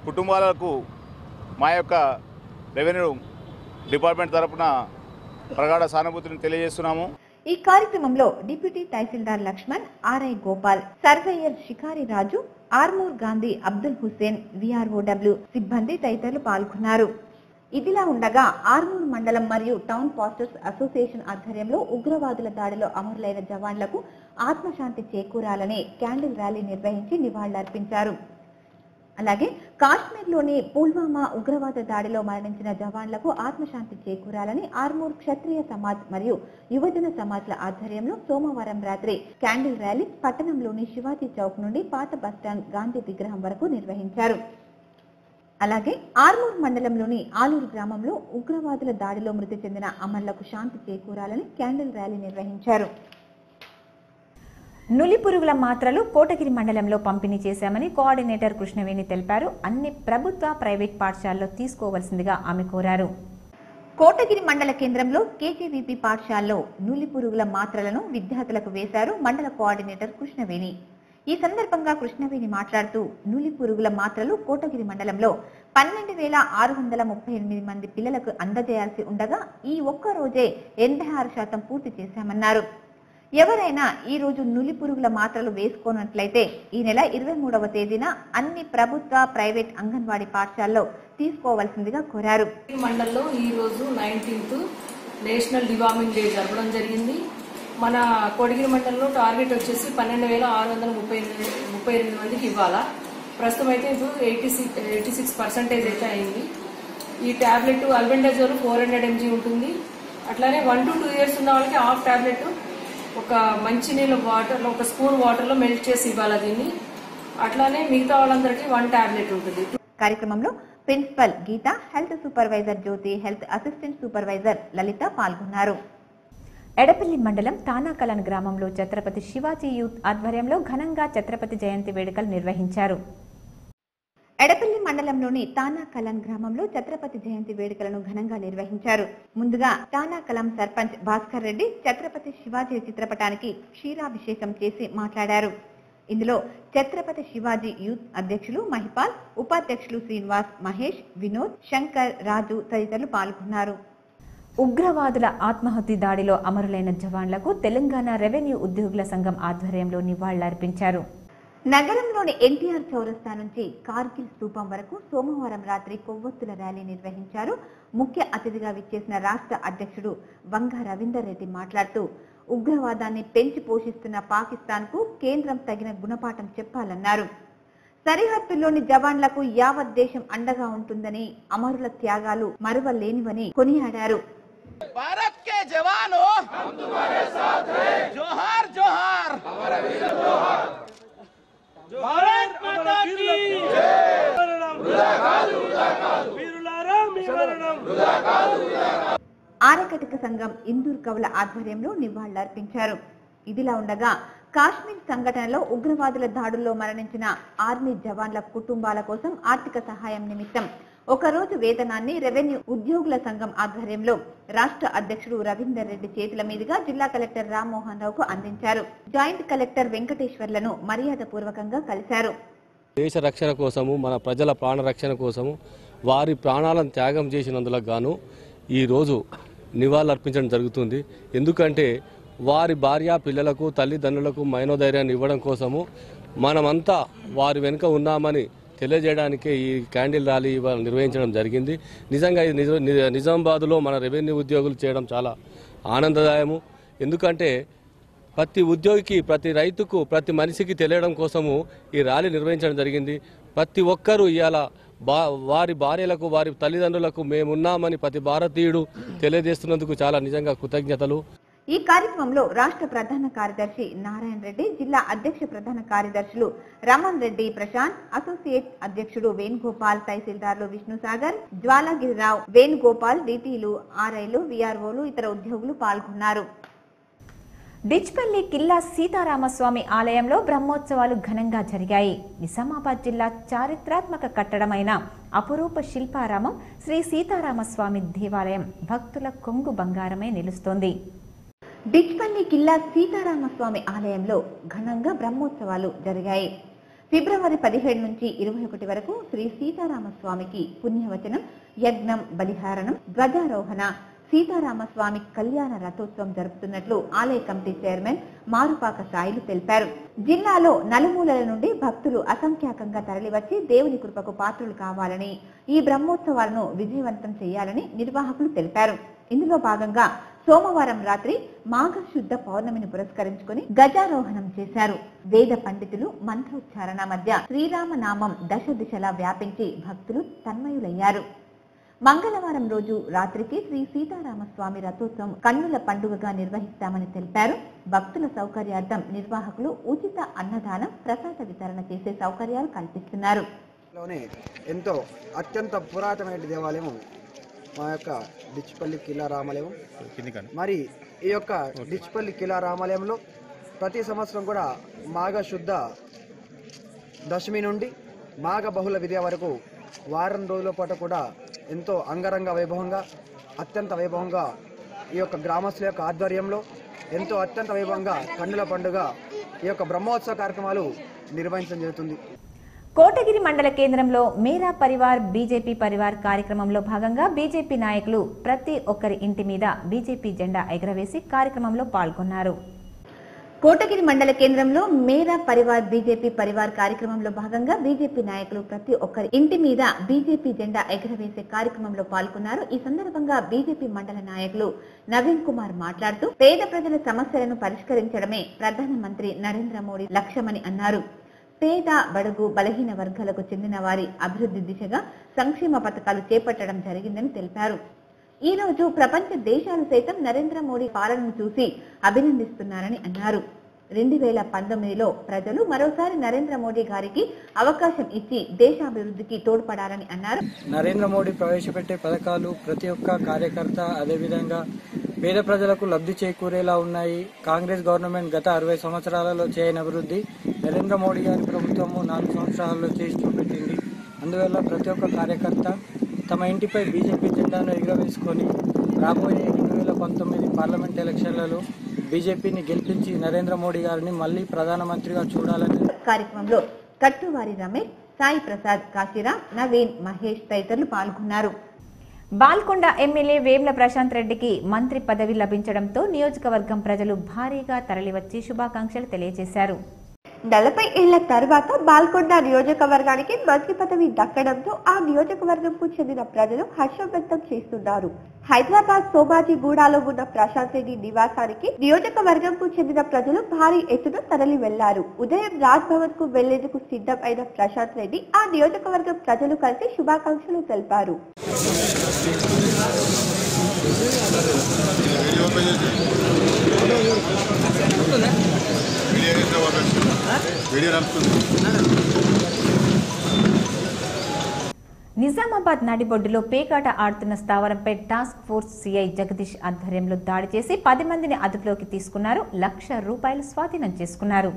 కుటుంబాలకు మా యొక్క రెవెన్యూ డిపార్ట్మెంట్ తరఫున ప్రగాఢ సానుభూతిని తెలియజేస్తున్నాము. ఈ కార్యక్రమంలో డిప్యూటీ తహసీల్దార్ లక్ష్మణ్, ఆర్ఐ గోపాల్, సర్వేయర్ షికారి రాజు, ఆర్మూర్ గాంధీ అబ్దుల్ హుస్సేన్, విఆర్ఓడబ్ల్యూ సిబ్బంది తదితరులు పాల్గొన్నారు. ఇదిలా ఉండగా ఆర్మూర్ మండలం మరియు టౌన్ పాస్టర్స్ అసోసియేషన్ ఆధ్వర్యంలో ఉగ్రవాదుల దాడిలో అమరులైన జవాన్లకు ఆత్మశాంతి చేకూరాలని క్యాండిల్ ర్యాలీ నిర్వహించి నివాళులర్పించారు. అలాగే కాశ్మీర్లోని పుల్వామా ఉగ్రవాద దాడిలో మరణించిన జవాన్లకు ఆత్మశాంతి చేకూరాలని ఆర్మూర్ క్షత్రియ సమాజ్ మరియు యువజన సమాజ్ల ఆధ్వర్యంలో సోమవారం రాత్రి క్యాండిల్ ర్యాలీ పట్టణంలోని శివాజీ చౌక్ నుండి పాత బస్టాండ్ గాంధీ విగ్రహం వరకు నిర్వహించారు. అలాగే ఆర్మూర్ మండలంలోని ఆలూరు గ్రామంలో ఉగ్రవాదుల దాడిలో మృతి చెందిన అమరులకు శాంతి చేకూరాలని క్యాండిల్ ర్యాలీ నిర్వహించారు. నులిపురుగుల మాత్రలు కోటగిరి మండలంలో పంపిణీ చేశామని కోఆర్డినేటర్ కృష్ణవేణి తెలిపారు. అన్ని ప్రభుత్వ, ప్రైవేట్ పాఠశాలలో తీసుకోవాల్సిందిగా ఆమె కోరారు. కోటగిరి మండల కేంద్రంలో కేజీవీపీ పాఠశాలలో నులిపురుగుల మాత్రలను విద్యార్థులకు వేశారు మండల కోఆర్డినేటర్ కృష్ణవేణి. ఈ సందర్భంగా కృష్ణవేణి మాట్లాడుతూ నులిపురుగుల మాత్రలు కోటగిరి మండలంలో 12,638 మంది పిల్లలకు అందజేయాల్సి ఉండగా ఈ ఒక్క రోజే 86% పూర్తి చేశామన్నారు. ఎవరైనా ఈ రోజు నులిపురుగుల మాత్రలు వేసుకోనట్లయితే ఈ నెల 23వ తేదీన అన్ని ప్రభుత్వ, ప్రైవేట్ అంగన్వాడీ పాఠశాలలో తీసుకోవాల్సిందిగా కోరారు. మండలంలో ఈ రోజు 19th నేషనల్ డివార్మింగ్ డే జరపడం జరిగింది. మన కోటగిరి మండలంలో టార్గెట్ వచ్చేసి 12,638 మందికి ఇవ్వాలా. ప్రస్తుతం అయితే ఇప్పుడు 86% అయితే అయింది. ఈ టాబ్లెట్ అల్బెండజోల్ 400 mg ఉంటుంది. అట్లానే 1 to 2 years ఉన్న వాళ్ళకి హాఫ్ టాబ్లెట్ ఒక మంచినీళ్ళ వాటర్లో ఒక స్పూన్ వాటర్లో మెల్ట్ చేసి ఇవ్వాలి దీన్ని. అట్లానే మిగతా వాళ్ళందరికీ 1 టాబ్లెట్ ఉంటుంది. కార్యక్రమంలో ప్రిన్సిపల్ గీత, హెల్త్ సూపర్వైజర్ జ్యోతి, హెల్త్ అసిస్టెంట్ సూపర్వైజర్ లలిత పాల్గొన్నారు. ఎడపల్లి మండలం తానాకలన్ గ్రామంలో ఛత్రపతి శివాజీ యూత్ ఆధ్వర్యంలో ఘనంగా ఛత్రపతి జయంతి వేడుకలు నిర్వహించారు. ఎడపల్లి మండలంలోని తానాకలం గ్రామంలో ఛత్రపతి జయంతి వేడుకలను ఘనంగా నిర్వహించారు. ముందుగా తానాకలం సర్పంచ్ భాస్కర్ రెడ్డి ఛత్రపతి శివాజీ చిత్రపటానికి క్షీరాభిషేకం చేసి మాట్లాడారు. ఇందులో ఛత్రపతి శివాజీ యూత్ అధ్యక్షులు మహిపాల్, ఉపాధ్యక్షులు శ్రీనివాస్, మహేష్, వినోద్, శంకర్, రాజు తదితరులు పాల్గొన్నారు. ఉగ్రవాదుల ఆత్మహత్య దాడిలో అమరులైన జవాన్లకు తెలంగాణ రెవెన్యూ ఉద్యోగుల సంఘం ఆధ్వర్యంలో నివాళులర్పించారు. నగరంలోని ఎన్టీఆర్ చౌరస్తా నుంచి కార్గిల్ స్తూపం వరకు సోమవారం రాత్రి కొవ్వొత్తుల ర్యాలీ నిర్వహించారు. ముఖ్య అతిథిగా విచ్చేసిన రాష్ట్ర అధ్యక్షుడు వంగ రవీందర్ రెడ్డి మాట్లాడుతూ ఉగ్రవాదాన్ని పెంచి పోషిస్తున్న పాకిస్తాన్ కు కేంద్రం తగిన గుణపాఠం చెప్పాలన్నారు. సరిహద్దుల్లోని జవాన్లకు యావత్ దేశం అండగా ఉంటుందని, అమరుల త్యాగాలు మరువలేనివని కొనియాడారు. भारत के जवानों हम तुम्हारे साथ हैं, जोहार जोहार हमारा वीर जोहार, भारत माता की जय, రుదాకాదు రుదాకాదు వీరులారా మీ మరణం రుదాకాదు రుదాకాదు. ఆరకటిక సంఘం ఇందూర్ కవుల ఆధ్వర్యంలో నివాళులర్పించారు. ఇదిలా ఉండగా కాశ్మీర్ సంఘటనలో ఉగ్రవాదుల దాడుల్లో మరణించిన ఆర్మీ జవాన్ల కుటుంబాల కోసం ఆర్థిక సహాయం నిమిత్తం ఒకరోజు వేతనాన్ని రెవెన్యూ ఉద్యోగుల సంఘం ఆధ్వర్యంలో రాష్ట్ర అధ్యక్షుడు రవీందర్ రెడ్డి చేతుల మీదుగా జిల్లా కలెక్టర్ రామ్మోహన్ రావుకు అందించారు. జాయింట్ కలెక్టర్ వెంకటేశ్వర్లను మర్యాద పూర్వకంగా కలిశారు. దేశ రక్షణ కోసము, మన ప్రజల ప్రాణ రక్షణ కోసము వారి ప్రాణాలను త్యాగం చేసినందులకు గాను ఈరోజు నివాళులర్పించడం జరుగుతుంది. ఎందుకంటే వారి భార్య పిల్లలకు, తల్లిదండ్రులకు మనోధైర్యాన్ని ఇవ్వడం కోసము మనమంతా వారి వెనుక ఉన్నామని తెలియజేయడానికే ఈ క్యాండిల్ ర్యాలీ ఇవాళ నిర్వహించడం జరిగింది. నిజంగా ఇది నిజామాబాద్లో మన రెవెన్యూ ఉద్యోగులు చేయడం చాలా ఆనందదాయము. ఎందుకంటే ప్రతి ఉద్యోగికి, ప్రతి రైతుకు, ప్రతి మనిషికి తెలియడం కోసము ఈ ర్యాలీ నిర్వహించడం జరిగింది. ప్రతి ఒక్కరూ ఇవాళ వారి భార్యలకు, వారి తల్లిదండ్రులకు మేమున్నామని ప్రతి భారతీయుడు తెలియజేస్తున్నందుకు చాలా నిజంగా కృతజ్ఞతలు. ఈ కార్యక్రమంలో రాష్ట్ర ప్రధాన కార్యదర్శి నారాయణ రెడ్డి, జిల్లా అధ్యక్ష ప్రధాన కార్యదర్శులు రమణ్ రెడ్డి, ప్రశాంత్, అసోసియేట్ అధ్యక్షుడు వేణుగోపాల్, తహసీల్దార్లు విష్ణుసాగర్, జ్వాలాగిరిరావు, వేణుగోపాల్, డిటిలు, ఆర్ఐలు, విఆర్ఓలు, ఇతర ఉద్యోగులు పాల్గొన్నారు. డిచ్పల్లి కిల్లా సీతారామస్వామి ఆలయంలో బ్రహ్మోత్సవాలు ఘనంగా జరిగాయి. నిజామాబాద్ జిల్లా చారిత్రాత్మక కట్టడమైన అపురూప శిల్పారామం శ్రీ సీతారామస్వామి దేవాలయం భక్తుల కొంగు బంగారమై నిలుస్తోంది. డిచ్పల్లి కిల్లా సీతారామస్వామి ఆలయంలో ఘనంగా బ్రహ్మోత్సవాలు జరిగాయి. ఫిబ్రవరి 17 నుంచి 21 వరకు శ్రీ సీతారామస్వామికి పుణ్యవచనం, యజ్ఞం, బలిహారణం, ధ్వజారోహణ, సీతారామస్వామి కళ్యాణ రథోత్సవం జరుపుతున్నట్లు ఆలయ కమిటీ చైర్మన్ మారుపాక సాయిలు తెలిపారు. జిల్లాలో నలుమూలల నుండి భక్తులు అసంఖ్యాకంగా తరలివచ్చి దేవుని కృపకు పాత్రులు కావాలని, ఈ బ్రహ్మోత్సవాలను విజయవంతం చేయాలని నిర్వాహకులు తెలిపారు. ఇందులో భాగంగా సోమవారం రాత్రి మాఘశుద్ధ పౌర్ణమిని పురస్కరించుకుని గజారోహణం చేశారు. వేద పండితులు మంత్రోచ్చారణ మధ్య శ్రీరామనామం దశ దిశలా వ్యాపించి భక్తులు తన్మయులయ్యారు. మంగళవారం రోజు రాత్రికి శ్రీ సీతారామస్వామి రథోత్సవం కన్నుల పండుగగా నిర్వహిస్తామని తెలిపారు. భక్తుల సౌకర్యార్థం నిర్వాహకులు ఉచిత అన్నదానం, ప్రసాద వితరణ చేసే సౌకర్యాలు కల్పిస్తున్నారు. ఎంతో అత్యంత పురాతనమైన దేవాలయం మా యొక్క డిచ్పల్లి కిల్లా రామాలయం. మరి ఈ యొక్క డిచ్పల్లి కిల్లా రామాలయంలో ప్రతి సంవత్సరం కూడా మాఘ శుద్ధ దశమి నుండి మాఘ బహుళ విద్య వరకు వారం రోజుల పాటు కూడా ఎంతో అంగరంగ వైభవంగా, అత్యంత వైభవంగా ఈ యొక్క గ్రామస్తుల యొక్క ఆధ్వర్యంలో ఎంతో అత్యంత వైభవంగా కన్నుల పండుగ ఈ యొక్క బ్రహ్మోత్సవ కార్యక్రమాలు నిర్వహించడం జరుగుతుంది. కోటగిరి మండల కేంద్రంలో మేరా పరివార్ బీజేపీ పరివార్ కార్యక్రమంలో భాగంగా బీజేపీ నాయకులు ప్రతి ఒక్కరి ఇంటి మీద బీజేపీ జెండా ఎగరవేసి కార్యక్రమంలో పాల్గొన్నారు. కోటగిరి మండల కేంద్రంలో మేరా పరివార్ బీజేపీ పరివార్ కార్యక్రమంలో భాగంగా బీజేపీ నాయకులు ప్రతి ఒక్కరి ఇంటి మీద బీజేపీ జెండా ఎగరవేసే కార్యక్రమంలో పాల్గొన్నారు. ఈ సందర్భంగా బీజేపీ మండల నాయకులు నవీన్ కుమార్ మాట్లాడుతూ పేద ప్రజల సమస్యలను పరిష్కరించడమే ప్రధానమంత్రి నరేంద్ర మోడీ లక్ష్యమని అన్నారు. పేద బడుగు బలహీన వర్గాలకు చెందిన వారి అభివృద్ధి దిశగా సంక్షేమ పథకాలు చేపట్టడం జరిగిందని తెలిపారు. ఈ రోజు ప్రపంచ దేశాలు సైతం నరేంద్ర మోడీ పాలనను చూసి అభినందిస్తున్నారని అన్నారు. 2019లో ప్రజలు మరోసారి నరేంద్ర మోడీ గారికి అవకాశం ఇచ్చి దేశాభివృద్ధికి తోడ్పడాలని అన్నారు. నరేంద్ర మోడీ ప్రవేశపెట్టే పథకాలు ప్రతి ఒక్క కార్యకర్త అదేవిధంగా పేద ప్రజలకు లబ్ధి చేకూరేలా ఉన్నాయి. కాంగ్రెస్ గవర్నమెంట్ గత 60 సంవత్సరాలలో చేయని అభివృద్ధి నరేంద్ర మోడీ గారి ప్రభుత్వము 4 సంవత్సరాలలో చేసి చూపెట్టింది. అందువల్ల ప్రతి ఒక్క కార్యకర్త తమ ఇంటిపై బీజేపీ జెండాను ఎగురవేసుకొని రాబోయే 2019 పార్లమెంట్ ఎలక్షన్లలో బీజేపీని గెలిపించి నరేంద్ర మోడీ గారిని మళ్లీ ప్రధానమంత్రిగా చూడాలని కార్యక్రమంలో కట్టువారి రమేష్, సాయి ప్రసాద్, కాశీరాం, నవీన్, మహేష్ తదితరులు పాల్గొన్నారు. బాల్కొండ ఎమ్మెల్యే వేమ్ల ప్రశాంత్ రెడ్డికి మంత్రి పదవి లభించడంతో నియోజకవర్గం ప్రజలు భారీగా తరలివచ్చి శుభాకాంక్షలు తెలియజేశారు. 40 ఏళ్ల తర్వాత బాల్కొండ నియోజకవర్గానికి మంత్రి పదవి దక్కడంతో ఆ నియోజకవర్గంకు చెందిన ప్రజలు హర్షం వ్యక్తం చేస్తున్నారు. హైదరాబాద్ సోమాజిగూడలో ఉన్న ప్రశాంత్ రెడ్డి నివాసానికి నియోజకవర్గంకు చెందిన ప్రజలు భారీ ఎత్తున తరలి వెళ్లారు. ఉదయం రాజ్ భవన్ కు వెళ్లేందుకు సిద్ధం అయిన ప్రశాంత్ రెడ్డి ఆ నియోజకవర్గం ప్రజలు కలిసి శుభాకాంక్షలు తెలిపారు. నిజామాబాద్ నడిబొడ్డులో పేకాట ఆడుతున్న స్థావరంపై టాస్క్ ఫోర్స్ సిఐ జగదీష్ ఆధ్వర్యంలో దాడి చేసి 10 మందిని అదుపులోకి తీసుకున్నారు. ₹1,00,000 స్వాధీనం చేసుకున్నారు.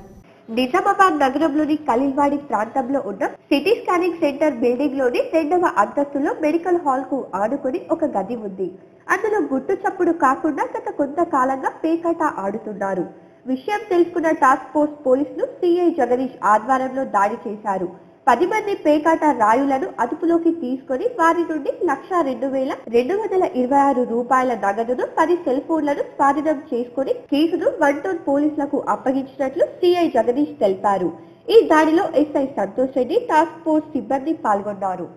నిజామాబాద్ నగరంలోని ఖలీల్వాడి ప్రాంతంలో ఉన్న సిటీ స్కానింగ్ సెంటర్ బిల్డింగ్ లోని 2వ అంతస్తులో మెడికల్ హాల్ కు ఆనుకుని ఒక గది ఉంది. అందులో గుట్టు చప్పుడు కాకుండా గత కొంతకాలంగా పేకాట ఆడుతున్నారు. విషయం తెలుసుకున్న టాస్క్ ఫోర్స్ పోలీసులు సిఐ జగదీష్ ఆధ్వర్యంలో దాడి చేశారు. 10 మంది పేకాట రాయులను అదుపులోకి తీసుకుని వారి నుండి ₹1,02,226 నగదును 10 సెల్ ఫోన్లను స్వాధీనం చేసుకుని కేసును 1 టౌన్ పోలీసులకు అప్పగించినట్లు సిఐ జగదీష్ తెలిపారు. ఈ దాడిలో SI Santosh Reddy, task force సిబ్బంది పాల్గొన్నారు.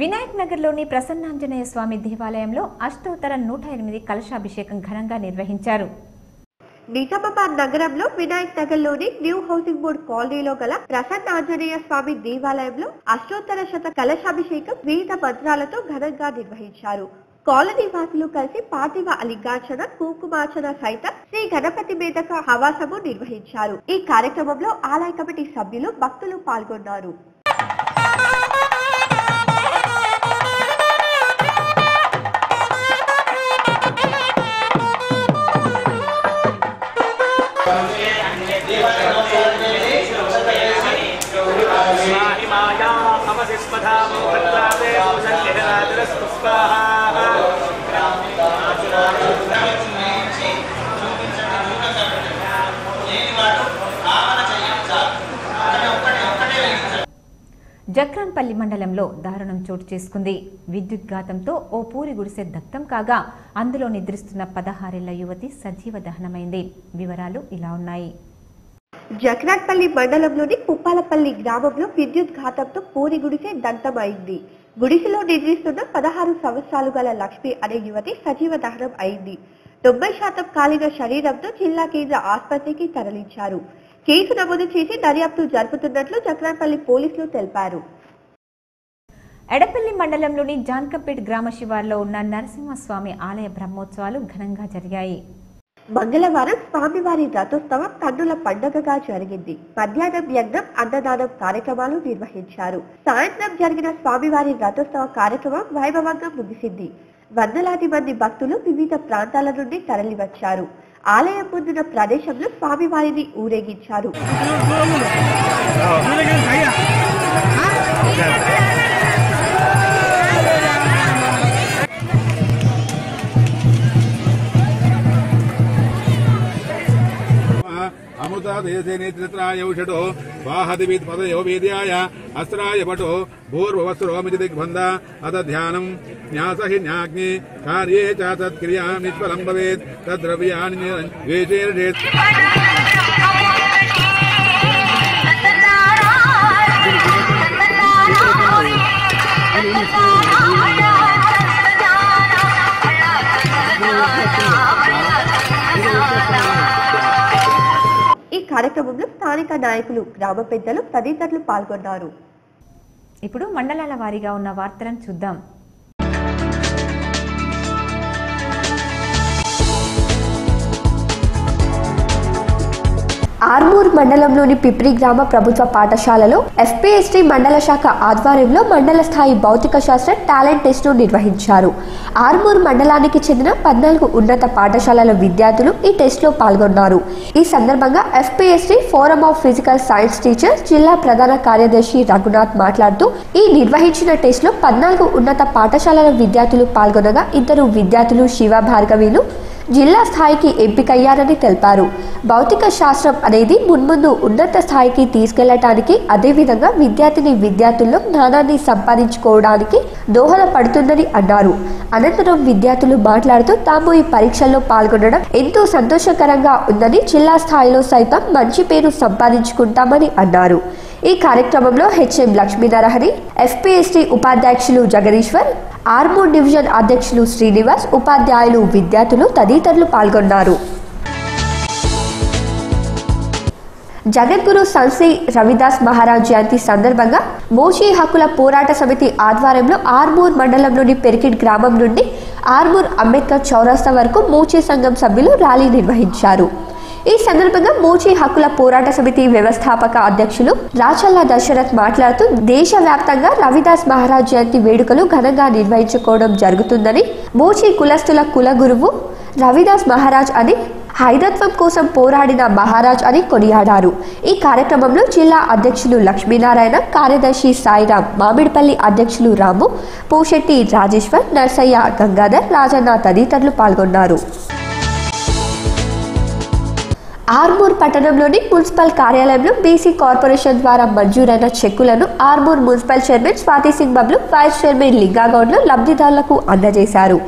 వినాయక్ నగర్లోని ప్రసన్నాంజనేయ స్వామి దేవాలయంలో అష్టోత్తర 108 కలశాభిషేకం ఘనంగా నిర్వహించారు. నిజామాబాద్ నగరంలో వినాయక్ నగర్ లోని న్యూ హౌసింగ్ బోర్డ్ కాలనీలో గల ప్రసన్న ఆంజనేయ స్వామి దేవాలయంలో అష్టోత్తర శత కలశాభిషేకం వివిధ మంత్రాలతో ఘనంగా నిర్వహించారు. కాలనీ వాసులు కలిసి పార్థివ అలింగార్చన, కుంకుమార్చన సైతం శ్రీ గణపతి మేధక హవాసము నిర్వహించారు. ఈ కార్యక్రమంలో ఆలయ కమిటీ సభ్యులు, భక్తులు పాల్గొన్నారు. జక్రాన్పల్లి మండలంలో దారుణం చోటు చేసుకుంది. విద్యుద్ఘాతంతో ఓ పూరి గుడిసె దగ్ధం కాగా అందులో నిద్రిస్తున్న 16 ఏళ్ల యువతి సజీవ దహనమైంది. వివరాలు ఇలా ఉన్నాయి. జక్రాన్పల్లి మండలంలోని పుప్పాలపల్లి గ్రామంలో విద్యుద్ఘాతంతో పూరి గుడిసె దగ్ధమైంది. గుడిసెలో నిద్రిస్తున్న 16 సంవత్సరాలు గల లక్ష్మి అనే యువతి సజీవ దహనం అయింది. 90% కాలిన శరీరంతో జిల్లా కేంద్ర ఆసుపత్రికి తరలించారు. కేసు నమోదు చేసి దర్యాప్తు జరుపుతున్నట్లు జక్రాన్పల్లి పోలీసులు తెలిపారు. ఎడపల్లి మండలంలోని జాన్కంపేట్ గ్రామ శివార్లో ఉన్న నరసింహస్వామి ఆలయ బ్రహ్మోత్సవాలు ఘనంగా జరిగాయి. మంగళవారం స్వామివారి రథోత్సవం కన్నుల పండుగగా జరిగింది. మధ్యాహ్నం యజ్ఞం, అన్నదానం కార్యక్రమాలు నిర్వహించారు. సాయంత్రం జరిగిన స్వామివారి రథోత్సవ కార్యక్రమం వైభవంగా ముగిసింది. వందలాది మంది భక్తులు వివిధ ప్రాంతాల నుండి తరలివచ్చారు. ఆలయం ముందున్న ప్రదేశంలో స్వామివారిని ఊరేగించారు. అమృతాదేశేనేత్రాయౌషటో వాహదివిత్ పదయో వేద్యాయ అస్త్రాయ పటో భూర్భవస్త్రోమితి దిగ్బంధ అత ధ్యానం న్యాసహి న్యాగ్ని కార్యే చ తత్క్రియాం నిష్ఫలం భవేత్ తద్ద్రవ్యాణి ద్వేషేర్జేత్. ఈ కార్యక్రమంలో స్థానిక నాయకులు, గ్రామ పెద్దలు తదితరులు పాల్గొన్నారు. ఇప్పుడు మండలాల వారీగా ఉన్న వార్తలను చూద్దాం. ఆర్మూర్ మండలంలోని పిప్రి గ్రామ ప్రభుత్వ పాఠశాలలో ఎఫ్పిఎస్టీ మండల శాఖ ఆధ్వర్యంలో మండల స్థాయి భౌతిక శాస్త్ర టాలెంట్ టెస్ట్ ను నిర్వహించారు. ఆర్మూర్ మండలానికి చెందిన 14 ఉన్నత పాఠశాలల విద్యార్థులు ఈ టెస్ట్ లో పాల్గొన్నారు. ఈ సందర్భంగా FPST forum of physical science teachers జిల్లా ప్రధాన కార్యదర్శి రఘునాథ్ మాట్లాడుతూ ఈ నిర్వహించిన టెస్ట్ లో 14 ఉన్నత పాఠశాలల విద్యార్థులు పాల్గొనగా 2 విద్యార్థులు శివ భార్గవిలు జిల్లా స్థాయికి ఎంపికయ్యారని తెలిపారు. భౌతిక శాస్త్రం అనేది మున్ముందు ఉన్నత స్థాయికి తీసుకెళ్లటానికి, అదేవిధంగా విద్యార్థుల్లో జ్ఞానాన్ని సంపాదించుకోవడానికి దోహదపడుతుందని అన్నారు. అనంతరం విద్యార్థులు మాట్లాడుతూ తాము ఈ పరీక్షల్లో పాల్గొనడం ఎంతో సంతోషకరంగా ఉందని, జిల్లా స్థాయిలో సైతం మంచి పేరు సంపాదించుకుంటామని అన్నారు. ఈ కార్యక్రమంలో హెచ్ఎం లక్ష్మీనారాయణ, ఎఫ్పిఎస్టీ ఉపాధ్యక్షులు జగదీశ్వర్, ఆర్మూర్ డివిజన్ అధ్యక్షులు శ్రీనివాస్, ఉపాధ్యాయులు, విద్యార్థులు తదితరులు పాల్గొన్నారు. జగద్గురు సంశ్రీ రవిదాస్ మహారాజ్ జయంతి సందర్భంగా మోషి హక్కుల పోరాట సమితి ఆధ్వర్యంలో ఆర్మూర్ మండలంలోని పెరికిడ్ గ్రామం నుండి ఆర్మూర్ అంబేద్కర్ చౌరస్తా వరకు మోషి సంఘం సభ్యులు ర్యాలీ నిర్వహించారు. ఈ సందర్భంగా మోచి హక్కుల పోరాట సమితి వ్యవస్థాపక అధ్యక్షులు రాచల్ల దశరథ్ మాట్లాడుతూ దేశవ్యాప్తంగా రవిదాస్ మహారాజ్ జయంతి వేడుకలు ఘనంగా నిర్వహించుకోవడం జరుగుతుందని, మోచి కులస్తుల కుల గురువు రవిదాస్ మహారాజ్ అని, హైదత్వం కోసం పోరాడిన మహారాజ్ అని కొనియాడారు. ఈ కార్యక్రమంలో జిల్లా అధ్యక్షులు లక్ష్మీనారాయణ, కార్యదర్శి సాయిరాం, మామిడిపల్లి అధ్యక్షులు రాము, పూశెట్టి రాజేశ్వర్, నర్సయ్య, గంగాధర్, రాజన్న తదితరులు పాల్గొన్నారు. ఆర్మూర్ పట్టణంలోని మున్సిపల్ కార్యాలయంలో బీసీ కార్పొరేషన్ ద్వారా మంజూరైన చెక్కులను Armoor municipal chairman Swathi Singh Bablu, vice chairman లింగాగౌడ్లు లబ్ధిదారులకు అందజేశారు.